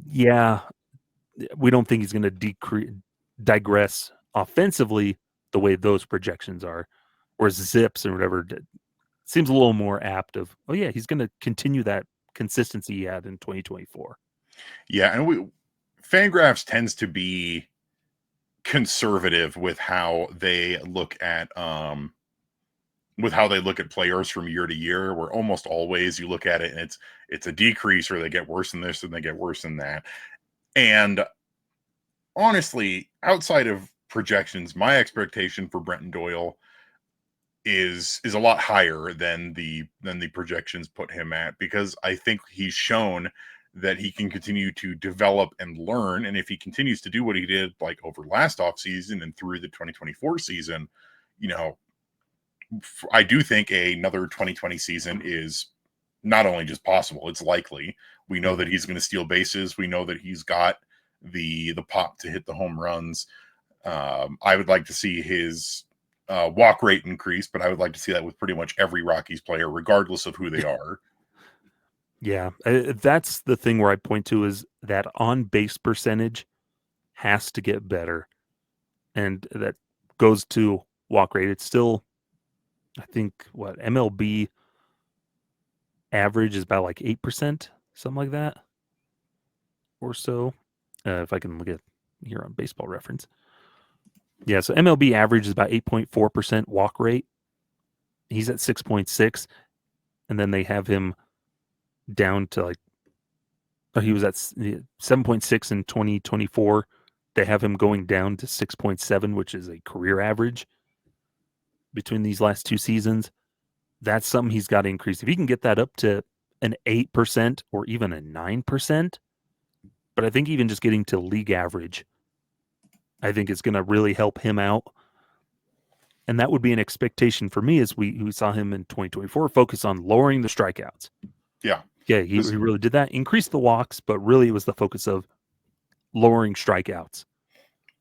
Yeah, we don't think he's going to digress offensively the way those projections are. Whereas Zips and whatever seems a little more apt of, he's going to continue that consistency he had in 2024. Yeah, and Fangraphs tends to be conservative with how they look at players from year to year, where almost always you look at it and it's a decrease, or they get worse in this and they get worse in that. And honestly, outside of projections, my expectation for Brenton Doyle is a lot higher than the projections put him at, because I think he's shown that he can continue to develop and learn. And if he continues to do what he did like over last offseason and through the 2024 season, you know, I do think another 2020 season is not only just possible, it's likely. We know that he's going to steal bases. We know that he's got the pop to hit the home runs. I would like to see his walk rate increase, but I would like to see that with pretty much every Rockies player, regardless of who they are. Yeah, that's the thing where I point to, is that on-base percentage has to get better. And that goes to walk rate. It's still, I think, what, MLB average is about like 8%, something like that, or so. If I can look at here on Baseball Reference. Yeah, so MLB average is about 8.4% walk rate. He's at 6.6, and then they have him down to like, he was at 7.6 in 2024. They have him going down to 6.7, which is a career average between these last two seasons. That's something he's got to increase. If he can get that up to an 8% or even a 9%, but I think even just getting to league average, I think it's going to really help him out. And that would be an expectation for me, as we saw him in 2024 focus on lowering the strikeouts. Yeah. Yeah, he really did that. Increase the walks, but really it was the focus of lowering strikeouts.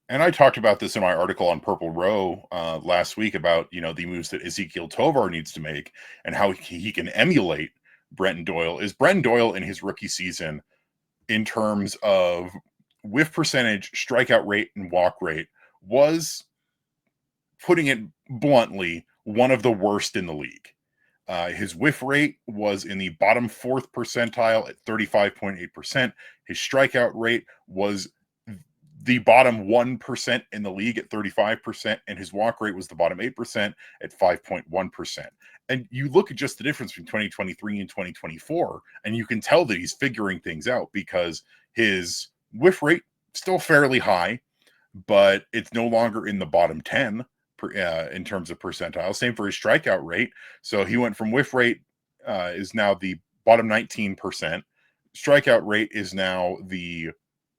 And I talked about this in my article on Purple Row last week about, you know, the moves that Ezekiel Tovar needs to make and how he can emulate Brenton Doyle. Is Brenton Doyle in his rookie season, in terms of whiff percentage, strikeout rate, and walk rate, was, putting it bluntly, one of the worst in the league. His whiff rate was in the bottom 4th percentile at 35.8%. His strikeout rate was the bottom 1% in the league at 35%, and his walk rate was the bottom 8% at 5.1%. And you look at just the difference between 2023 and 2024, and you can tell that he's figuring things out, because his whiff rate still fairly high, but it's no longer in the bottom 10 in terms of percentile. Same for his strikeout rate. So he went from whiff rate is now the bottom 19%. Strikeout rate is now the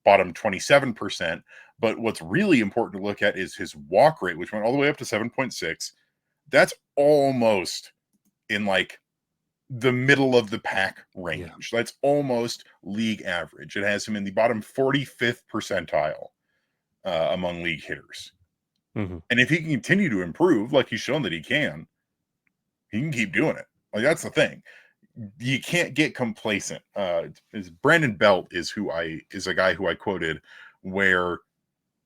bottom 27%. But what's really important to look at is his walk rate, which went all the way up to 7.6. That's almost in like the middle of the pack range. Yeah. That's almost league average. It has him in the bottom 45th percentile among league hitters. Mm-hmm. And if he can continue to improve, like he's shown that he can keep doing it. Like, that's the thing. You can't get complacent. Brandon Belt is a guy who I quoted, where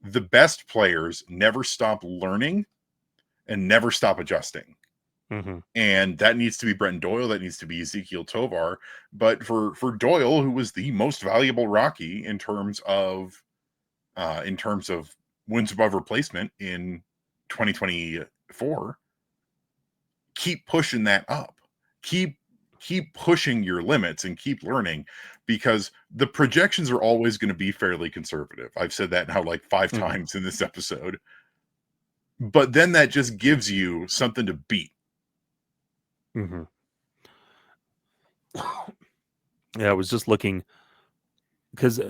the best players never stop learning and never stop adjusting. Mm-hmm. And that needs to be Brenton Doyle. That needs to be Ezekiel Tovar. But for Doyle, who was the most valuable Rocky in terms of wins above replacement in 2024, keep pushing that up. Keep pushing your limits and keep learning, because the projections are always going to be fairly conservative. I've said that now like 5 times in this episode. But then that just gives you something to beat. Mm-hmm. Yeah, I was just looking, because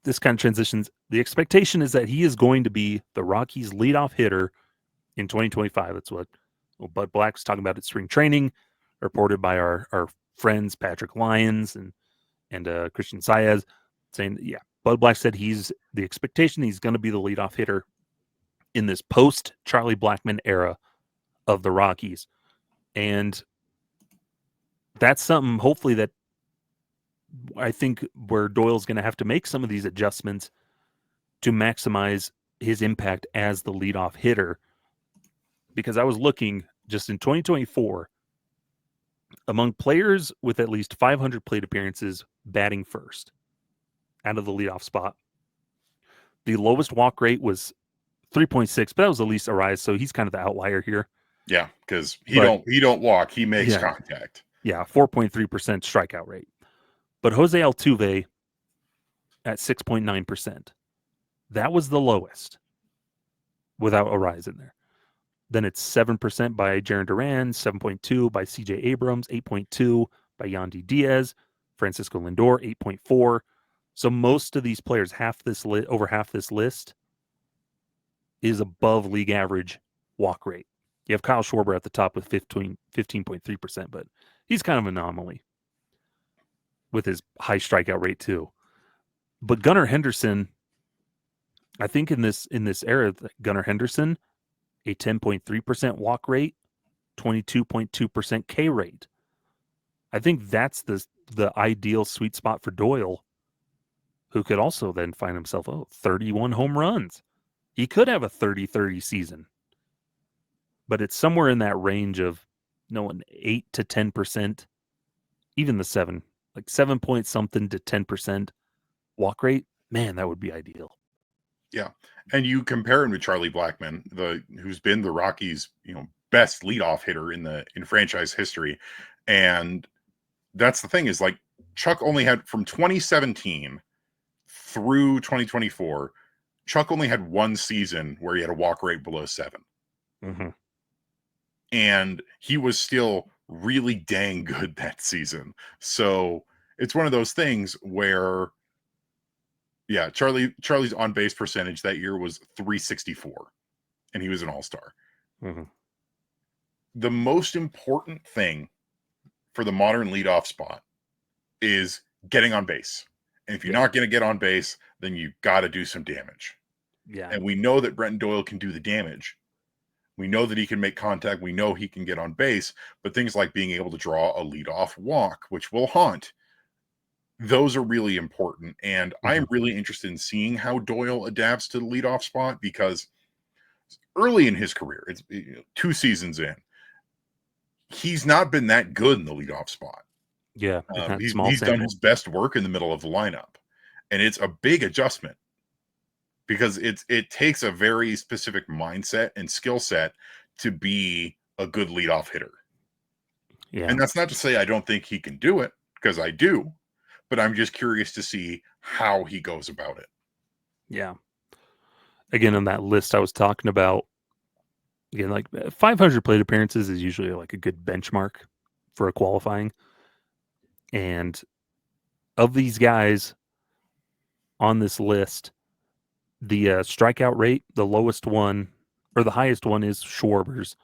this kind of transitions. The expectation is that he is going to be the Rockies' leadoff hitter in 2025. That's what Bud Black was talking about at spring training, reported by our friends Patrick Lyons and Christian Saez, saying, yeah, Bud Black said the expectation he's going to be the leadoff hitter in this post Charlie Blackmon era of the Rockies. And that's something, hopefully, that I think where Doyle's going to have to make some of these adjustments to maximize his impact as the leadoff hitter. Because I was looking just in 2024, among players with at least 500 plate appearances batting first out of the leadoff spot, the lowest walk rate was 3.6, but that was at least Arias, so he's kind of the outlier here. Yeah, because he don't walk, he makes contact. Yeah, 4.3% strikeout rate. But Jose Altuve at 6.9%. That was the lowest without Arias in there. Then it's 7% by Jaron Duran, 7.2 by CJ Abrams, 8.2 by Yandy Diaz, Francisco Lindor, 8.4. So most of these players, over half this list, is above league average walk rate. You have Kyle Schwarber at the top with 15.3%, but he's kind of an anomaly with his high strikeout rate too. But Gunnar Henderson, I think in this era, Gunnar Henderson, a 10.3% walk rate, 22.2% K rate. I think that's the ideal sweet spot for Doyle, who could also then find himself 31 home runs. He could have a 30-30 season. But it's somewhere in that range of an 8 to 10%, even the 7, like 7 point something to 10% walk rate. Man, that would be ideal. Yeah. And you compare him to Charlie Blackmon, who's been the Rockies, best leadoff hitter in franchise history. And that's the thing is, like, Chuck only had, from 2017 through 2024, Chuck only had one season where he had a walk rate below 7. Mm-hmm. And he was still really dang good that season. So it's one of those things where, yeah, Charlie's on base percentage that year was 364, and he was an all-star. Mm-hmm. The most important thing for the modern leadoff spot is getting on base. And if you're not going to get on base, then you got to do some damage. Yeah. And we know that Brenton Doyle can do the damage. We know that he can make contact. We know he can get on base. But things like being able to draw a leadoff walk, which will haunt, those are really important. And I am really interested in seeing how Doyle adapts to the leadoff spot, because early in his career, it's 2 seasons in, he's not been that good in the leadoff spot. Yeah. He's done his best work in the middle of the lineup. And it's a big adjustment, because it takes a very specific mindset and skill set to be a good leadoff hitter. Yeah. And that's not to say I don't think he can do it, because I do, but I'm just curious to see how he goes about it. Yeah. Again, on that list I was talking about, again, like 500 plate appearances is usually like a good benchmark for a qualifying. And of these guys on this list, the strikeout rate, the lowest one or the highest one is Schwarber's.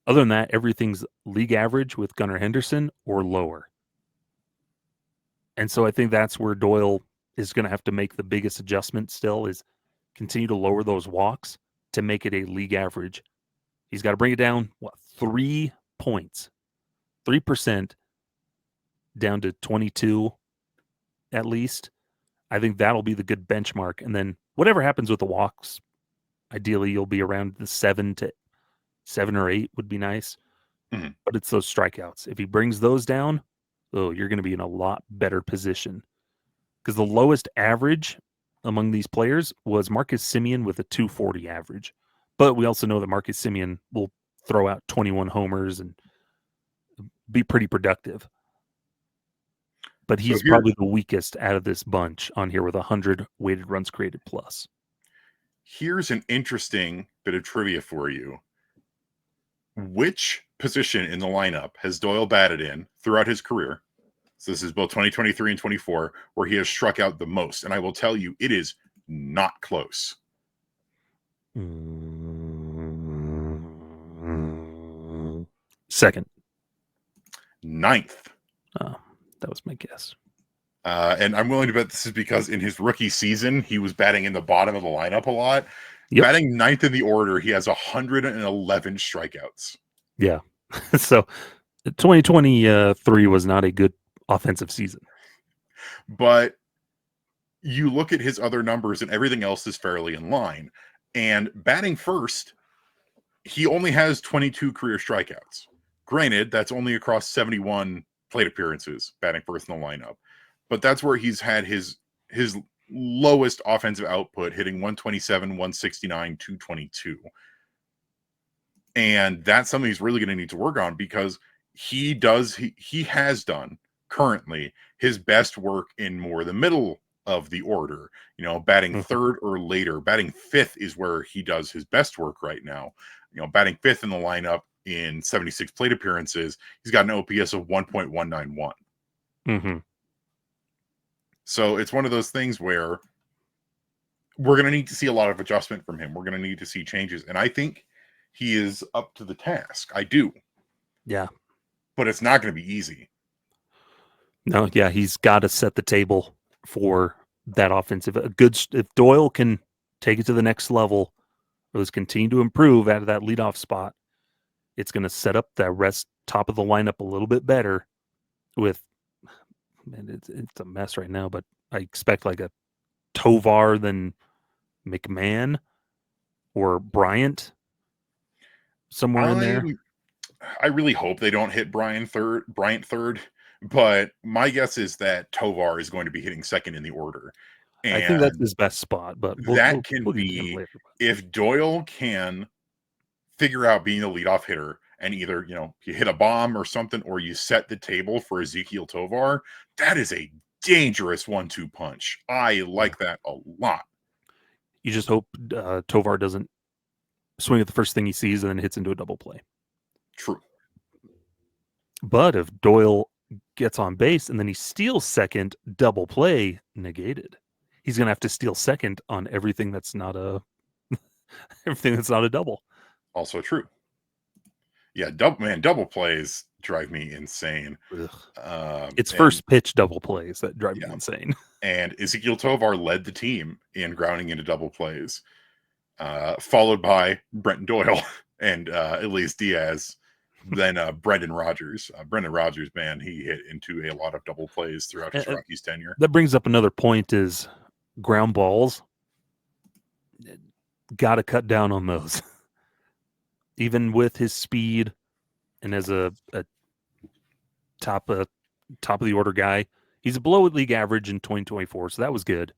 Other than that, everything's league average with Gunnar Henderson or lower. And so I think that's where Doyle is going to have to make the biggest adjustment still, is continue to lower those walks to make it a league average. He's got to bring it down, 3 points, 3% down to 22 at least. I think that'll be the good benchmark. And then whatever happens with the walks, ideally you'll be around the 7 or 8 would be nice. Mm-hmm. But it's those strikeouts. If he brings those down, you're going to be in a lot better position. Because the lowest average among these players was Marcus Semien with a 240 average. But we also know that Marcus Semien will throw out 21 homers and be pretty productive. But he's probably the weakest out of this bunch on here with 100 weighted runs created plus. Here's an interesting bit of trivia for you. Which position in the lineup has Doyle batted in throughout his career? So this is both 2023 and 24, where he has struck out the most. And I will tell you, it is not close. Second. 9th. Oh, that was my guess. And I'm willing to bet this is because in his rookie season, he was batting in the bottom of the lineup a lot. Yep. Batting 9th in the order, he has 111 strikeouts. Yeah. So 2023 was not a good offensive season. But you look at his other numbers and everything else is fairly in line. And batting first, he only has 22 career strikeouts. Granted, that's only across 71 plate appearances, batting first in the lineup. But that's where he's had his lowest offensive output, hitting 127, 169, 222. And that's something he's really going to need to work on, because he has done currently his best work in more the middle of the order, batting third or later. Batting fifth is where he does his best work right now. Batting fifth in the lineup in 76 plate appearances, he's got an OPS of 1.191. Mm-hmm. So it's one of those things where we're going to need to see a lot of adjustment from him. We're going to need to see changes. And I think he is up to the task. I do. Yeah. But it's not going to be easy. No, yeah, he's got to set the table for that offensive. If Doyle can take it to the next level, or let's continue to improve out of that leadoff spot, it's going to set up that rest top of the lineup a little bit better. It's a mess right now, but I expect like a Tovar than McMahon or Bryant somewhere in there. I really hope they don't hit Bryant third, but my guess is that Tovar is going to be hitting second in the order. And I think that's his best spot, but we'll be if Doyle can figure out being the leadoff hitter and either, you hit a bomb or something, or you set the table for Ezequiel Tovar, that is a dangerous 1-2 punch. I like that a lot. You just hope Tovar doesn't swing at the first thing he sees and then hits into a double play. True. But if Doyle gets on base and then he steals second, double play negated. He's going to have to steal second on everything that's not a double. Also true. Yeah, double plays drive me insane. It's first pitch double plays that drive me insane. And Ezequiel Tovar led the team in grounding into double plays, followed by Brenton Doyle and Elias Diaz, then Brendan Rodgers. Brendan Rodgers, man, he hit into a lot of double plays throughout his Rockies tenure. That brings up another point: is ground balls. Got to cut down on those. Even with his speed and as a top of the order guy, he's below league average in 2024, so that was good.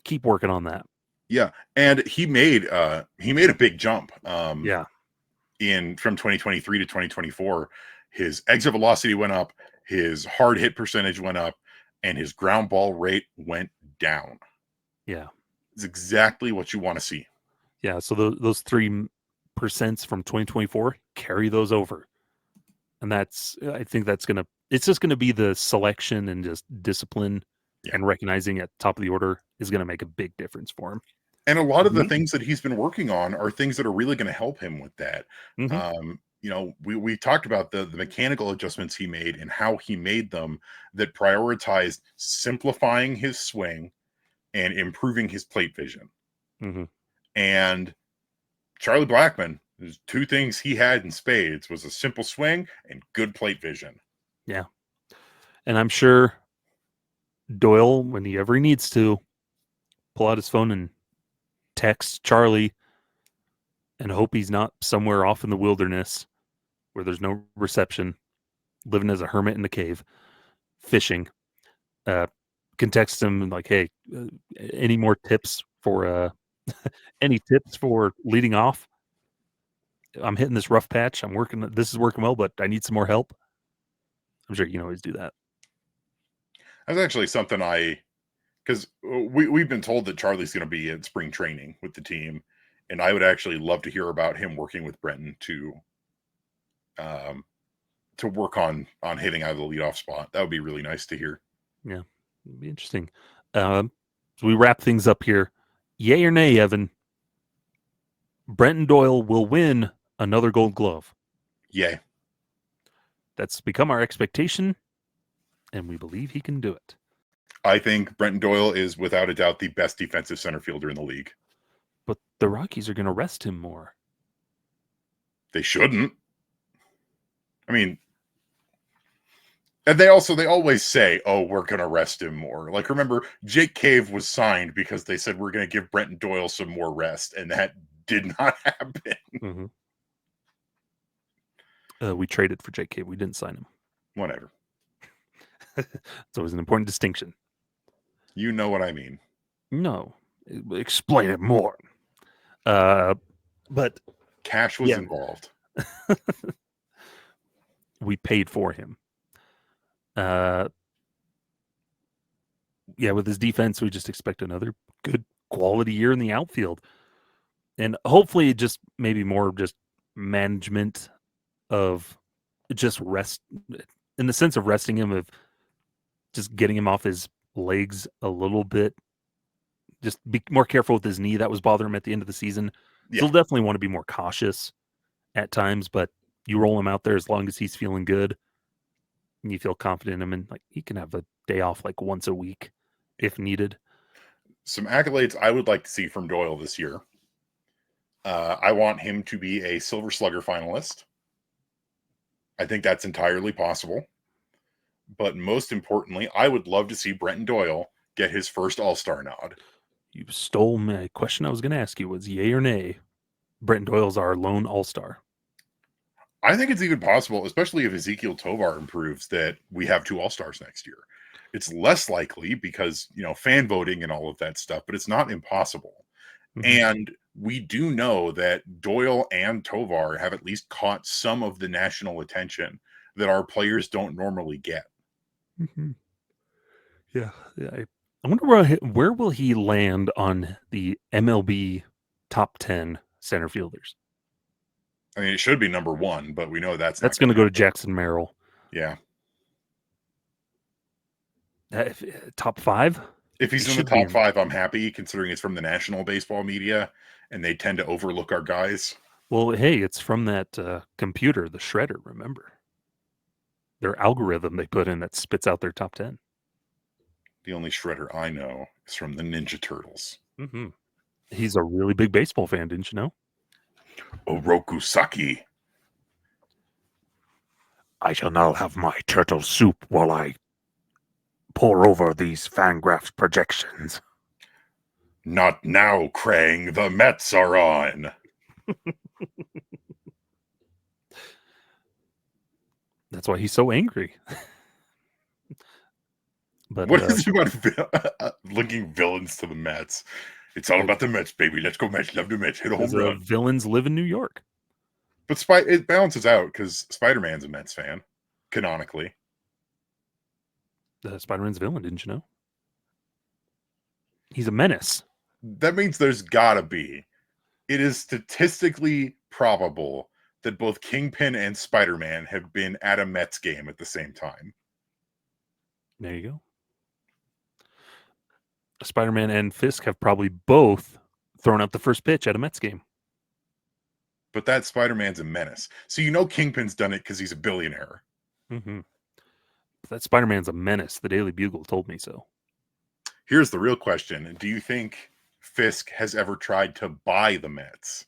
Keep working on that. Yeah, and he made a big jump. From 2023 to 2024, his exit velocity went up, his hard hit percentage went up, and his ground ball rate went down. Yeah, it's exactly what you want to see. Yeah, so those 3% from 2024, carry those over, and I think it's just gonna be the selection and just discipline and recognizing at top of the order is gonna make a big difference for him. And a lot of the things that he's been working on are things that are really going to help him with that. We talked about the mechanical adjustments he made and how he made them that prioritized simplifying his swing and improving his plate vision. And Charlie Blackmon, there's two things he had in spades: was a simple swing and good plate vision. Yeah. And I'm sure Doyle, whenever he needs to, pull out his phone and text Charlie and hope he's not somewhere off in the wilderness where there's no reception, living as a hermit in the cave, fishing. Can text him like, hey, any more tips for any tips for leading off? I'm hitting this rough patch. This is working well, but I need some more help. I'm sure you can always do that. That's actually something because we've been told that Charlie's going to be in spring training with the team, and I would actually love to hear about him working with Brenton to work on hitting out of the leadoff spot. That would be really nice to hear. Yeah, it'd be interesting. So we wrap things up here. Yay or nay, Evan? Brenton Doyle will win another Gold Glove. Yay. That's become our expectation, and we believe he can do it. I think Brenton Doyle is without a doubt the best defensive center fielder in the league. But the Rockies are going to rest him more. They shouldn't. I mean, and they always say, oh, we're going to rest him more. Like, remember, Jake Cave was signed because they said we're going to give Brenton Doyle some more rest, and that did not happen. We traded for Jake Cave. We didn't sign him. Whatever. It's always an important distinction. You know what I mean. No. Explain it more. But cash was involved. We paid for him. With his defense, we just expect another good quality year in the outfield. And hopefully just maybe more just management of just rest, in the sense of resting him, of just getting him off his legs a little bit. Just be more careful with his knee. That was bothering him at the end of the season. Yeah. So he'll definitely want to be more cautious at times, but you roll him out there as long as he's feeling good and you feel confident in him, and like he can have a day off like once a week if needed. Some accolades I would like to see from Doyle this year. I want him to be a Silver Slugger finalist. I think that's entirely possible. But most importantly, I would love to see Brenton Doyle get his first All-Star nod. You stole my question I was going to ask you. Was yay or nay Brenton Doyle's our lone All-Star? I think it's even possible, especially if Ezekiel Tovar improves, that we have 2 All-Stars next year. It's less likely because, fan voting and all of that stuff, but it's not impossible. Mm-hmm. And we do know that Doyle and Tovar have at least caught some of the national attention that our players don't normally get. Mm-hmm. Yeah. I wonder where will he land on the MLB top 10 center fielders? I mean, it should be number 1, but we know that's going to go to Jackson Merrill. Yeah. Top 5? If he's in the top 5, I'm happy, considering it's from the national baseball media, and they tend to overlook our guys. Well, hey, it's from that computer, the shredder, remember? Their algorithm they put in that spits out their top 10. The only shredder I know is from the Ninja Turtles. Mm-hmm. He's a really big baseball fan, didn't you know? Orokusaki. I shall now have my turtle soup while I pour over these Fangraphs projections. Not now, Krang. The Mets are on. That's why he's so angry. But what is it about linking villains to the Mets? It's all about the Mets, baby. Let's go Mets. Love the Mets. Hit a home run. Villains live in New York. But it balances out because Spider-Man's a Mets fan, canonically. Spider-Man's a villain, didn't you know? He's a menace. That means there's gotta be. It is statistically probable that both Kingpin and Spider-Man have been at a Mets game at the same time. There you go. Spider-Man and Fisk have probably both thrown out the first pitch at a Mets game. But that Spider-Man's a menace. So Kingpin's done it because he's a billionaire. Mm-hmm. That Spider-Man's a menace. The Daily Bugle told me so. Here's the real question. Do you think Fisk has ever tried to buy the Mets?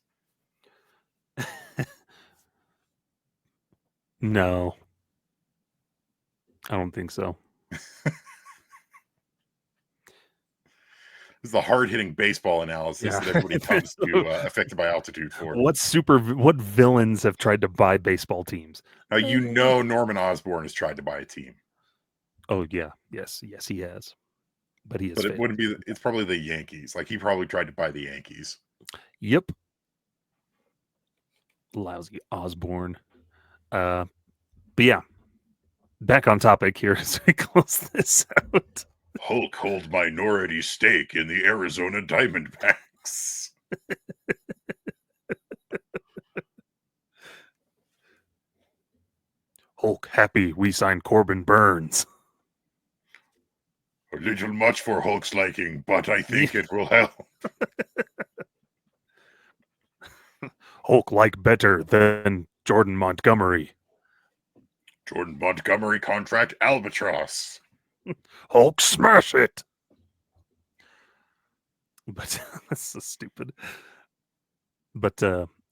No. I don't think so. This is the hard-hitting baseball analysis that everybody comes to Affected by Altitude for. What villains have tried to buy baseball teams? Now, Norman Osborn has tried to buy a team. Oh, yeah. Yes, he has. But he is. But it wouldn't be. It's probably the Yankees. Like, he probably tried to buy the Yankees. Yep. Lousy Osborne. But yeah. Back on topic here as we close this out. Hulk holds minority stake in the Arizona Diamondbacks. Hulk happy we signed Corbin Burns. A little much for Hulk's liking, but I think it will help. Hulk like better than Jordan Montgomery. Jordan Montgomery contract albatross. Hulk smash it. But that's so stupid. But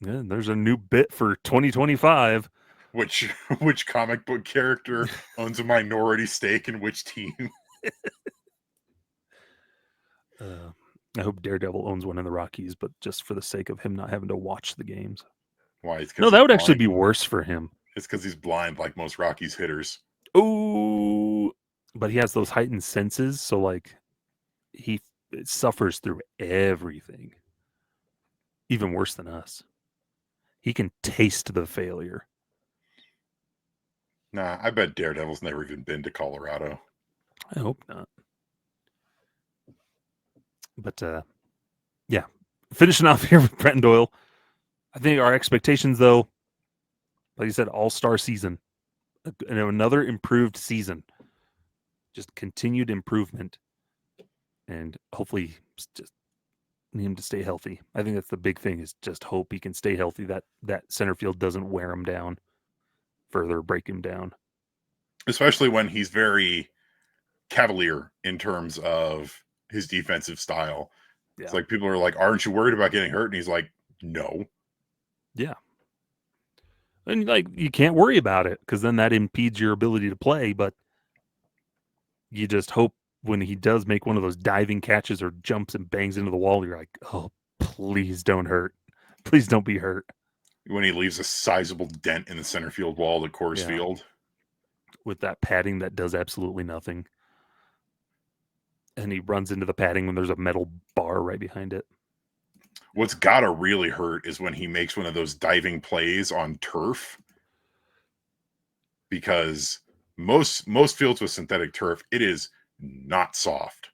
there's a new bit for 2025. Which comic book character owns a minority stake in which team? I hope Daredevil owns one in the Rockies, but just for the sake of him not having to watch the games. Why? No, that would actually be worse for him. It's because he's blind, like most Rockies hitters. Oh, but he has those heightened senses, so like he suffers through everything, even worse than us. He can taste the failure. Nah, I bet Daredevil's never even been to Colorado. I hope not. But yeah, finishing off here with Brenton Doyle. I think our expectations, though, like you said, all-star season, another improved season, just continued improvement, and hopefully just need him to stay healthy. I think that's the big thing, is just hope he can stay healthy, that center field doesn't wear him down, further break him down. Especially when he's very cavalier in terms of his defensive style. Yeah. It's like people are like, aren't you worried about getting hurt? And he's like, no. Yeah. And like, you can't worry about it, because then that impedes your ability to play. But you just hope when he does make one of those diving catches or jumps and bangs into the wall, you're like, oh, please don't hurt. Please don't be hurt. When he leaves a sizable dent in the center field wall at Coors Field. With that padding that does absolutely nothing. And he runs into the padding when there's a metal bar right behind it. What's gotta really hurt is when he makes one of those diving plays on turf. Because most fields with synthetic turf, it is not soft.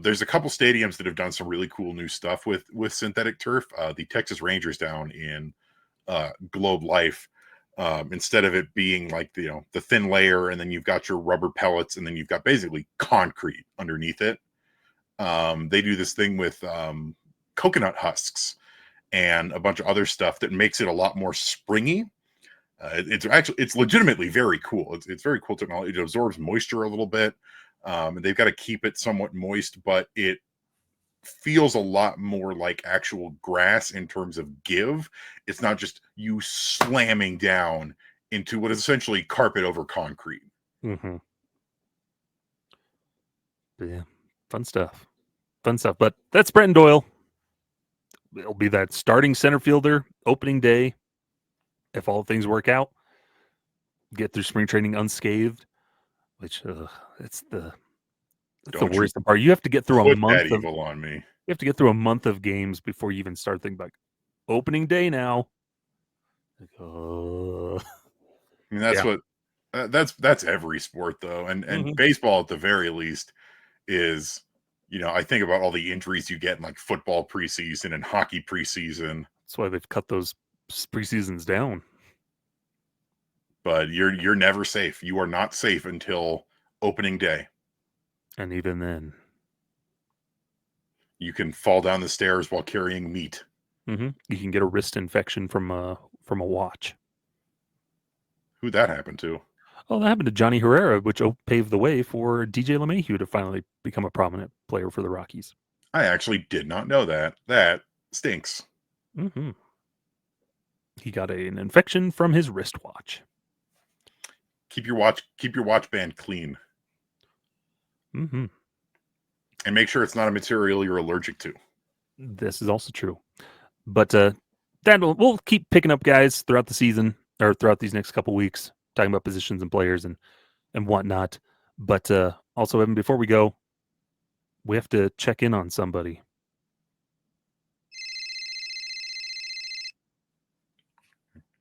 There's a couple stadiums that have done some really cool new stuff with synthetic turf. The Texas Rangers down in Globe Life, instead of it being like the thin layer, and then you've got your rubber pellets, and then you've got basically concrete underneath it. They do this thing with coconut husks and a bunch of other stuff that makes it a lot more springy. It's legitimately very cool. It's very cool technology. It absorbs moisture a little bit. And they've got to keep it somewhat moist, but it feels a lot more like actual grass in terms of give. It's not just you slamming down into what is essentially carpet over concrete. Mm-hmm. Yeah, fun stuff. But that's Brenton Doyle. It'll be that starting center fielder opening day, if all things work out. Get through spring training unscathed, which it's the worst part. You have to get through a month of evil on me. You have to get through a month of games before you even start thinking about opening day now. Like, I mean, that's every sport though, and baseball at the very least is, I think about all the injuries you get in like football preseason and hockey preseason. That's why they've cut those preseasons down. But you're never safe. You are not safe until opening day. And even then, you can fall down the stairs while carrying meat. Mm-hmm. You can get a wrist infection from a watch. Who'd that happen to? Oh, that happened to Johnny Herrera, which paved the way for DJ LeMahieu to finally become a prominent player for the Rockies. I actually did not know that. That stinks. Mm-hmm. He got an infection from his wristwatch. Keep your watch band clean. Mm-hmm. And make sure it's not a material you're allergic to. This is also true. But we'll keep picking up guys throughout the season, or throughout these next couple weeks, talking about positions and players and whatnot. But also, Evan, before we go, we have to check in on somebody.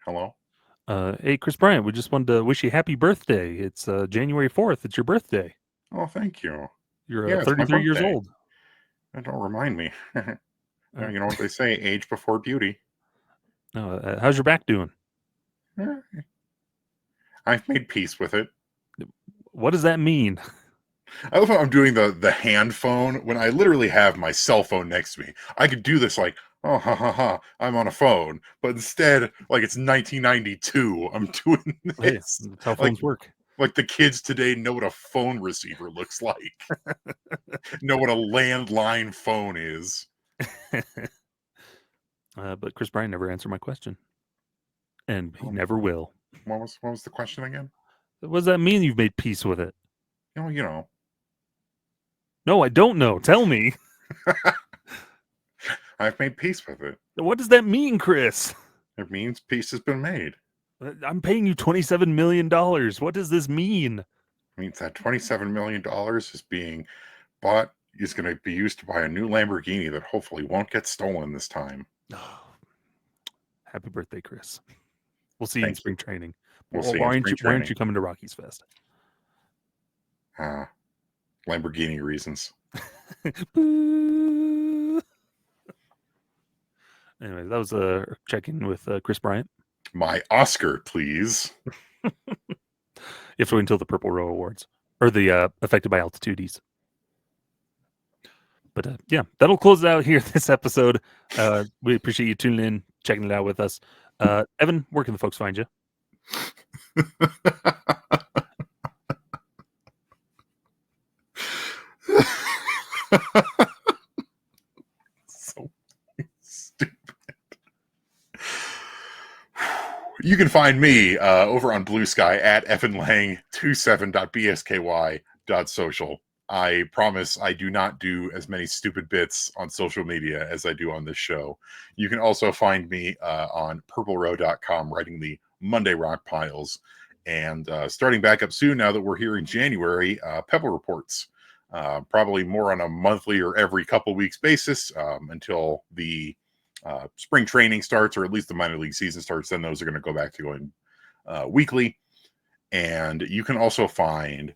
Hello? Hey, Chris Bryant, we just wanted to wish you happy birthday. It's January 4th. It's your birthday. Oh, thank you. You're 33 years old. Don't remind me. You know what they say, age before beauty. How's your back doing? I've made peace with it. What does that mean? I love how I'm doing the hand phone when I literally have my cell phone next to me. I could do this like, oh, ha, ha, ha, I'm on a phone. But instead, like it's 1992, I'm doing this. Hey, that's how phones work. Like the kids today know what a phone receiver looks like. Know what a landline phone is. But Chris Bryant never answered my question. And he never will. What was the question again? What does that mean you've made peace with it? You know. No, I don't know. Tell me. I've made peace with it. What does that mean, Chris? It means peace has been made. I'm paying you $27 million. What does this mean? It means that $27 million is being bought is going to be used to buy a new Lamborghini that hopefully won't get stolen this time. Oh, happy birthday, Chris. We'll see you in spring training. We'll see you in spring training. Why aren't you coming to Rockies Fest? Lamborghini reasons. Anyway, that was a check-in with Chris Bryant. My Oscar, please. You have to wait until the Purple Row Awards. Or the Affected by Altitudes. But yeah, that'll close it out here this episode. We appreciate you tuning in, checking it out with us. Evan, where can the folks find you? So stupid. You can find me over on Blue Sky at evanlang27.bsky.social. I promise I do not do as many stupid bits on social media as I do on this show. You can also find me on purplerow.com writing the Monday Rock Piles. And starting back up soon, now that we're here in January, Pebble Reports. Probably more on a monthly or every couple weeks basis until the spring training starts, or at least the minor league season starts. Then those are going to go back to going weekly. And you can also find...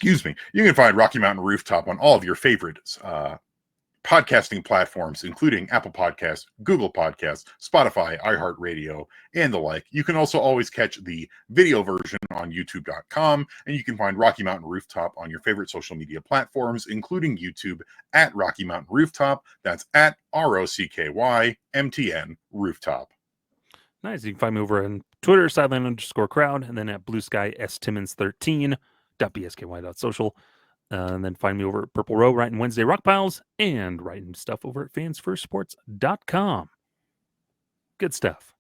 you can find Rocky Mountain Rooftop on all of your favorite podcasting platforms, including Apple Podcasts, Google Podcasts, Spotify, iHeartRadio, and the like. You can also always catch the video version on youtube.com, and you can find Rocky Mountain Rooftop on your favorite social media platforms, including YouTube at Rocky Mountain Rooftop. That's at ROCKYMTN Rooftop. Nice. You can find me over on Twitter, sideline_crowd, and then at Blue Sky STimmons13. .bsky.social, and then find me over at Purple Row writing Wednesday Rock Piles and writing stuff over at fansfirstsports.com. Good stuff.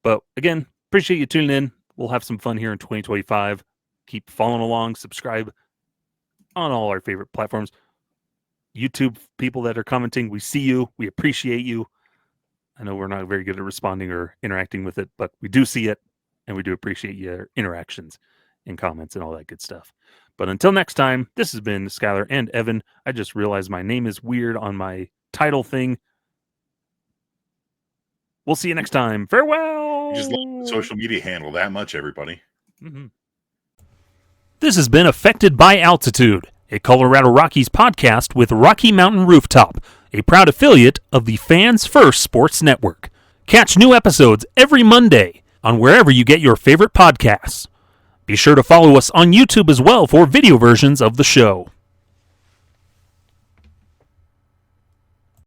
But again, appreciate you tuning in. We'll have some fun here in 2025. Keep following along, subscribe on all our favorite platforms. YouTube people that are commenting, we see you, we appreciate you. I know we're not very good at responding or interacting with it, but we do see it, and we do appreciate your interactions and comments and all that good stuff. But until next time, this has been Skyler and Evan. I just realized my name is weird on my title thing. We'll see you next time. Farewell. You just love the social media handle that much, everybody. Mm-hmm. This has been Affected by Altitude, a Colorado Rockies podcast with Rocky Mountain Rooftop, a proud affiliate of the Fans First Sports Network. Catch new episodes every Monday on wherever you get your favorite podcasts. Be sure to follow us on YouTube as well for video versions of the show.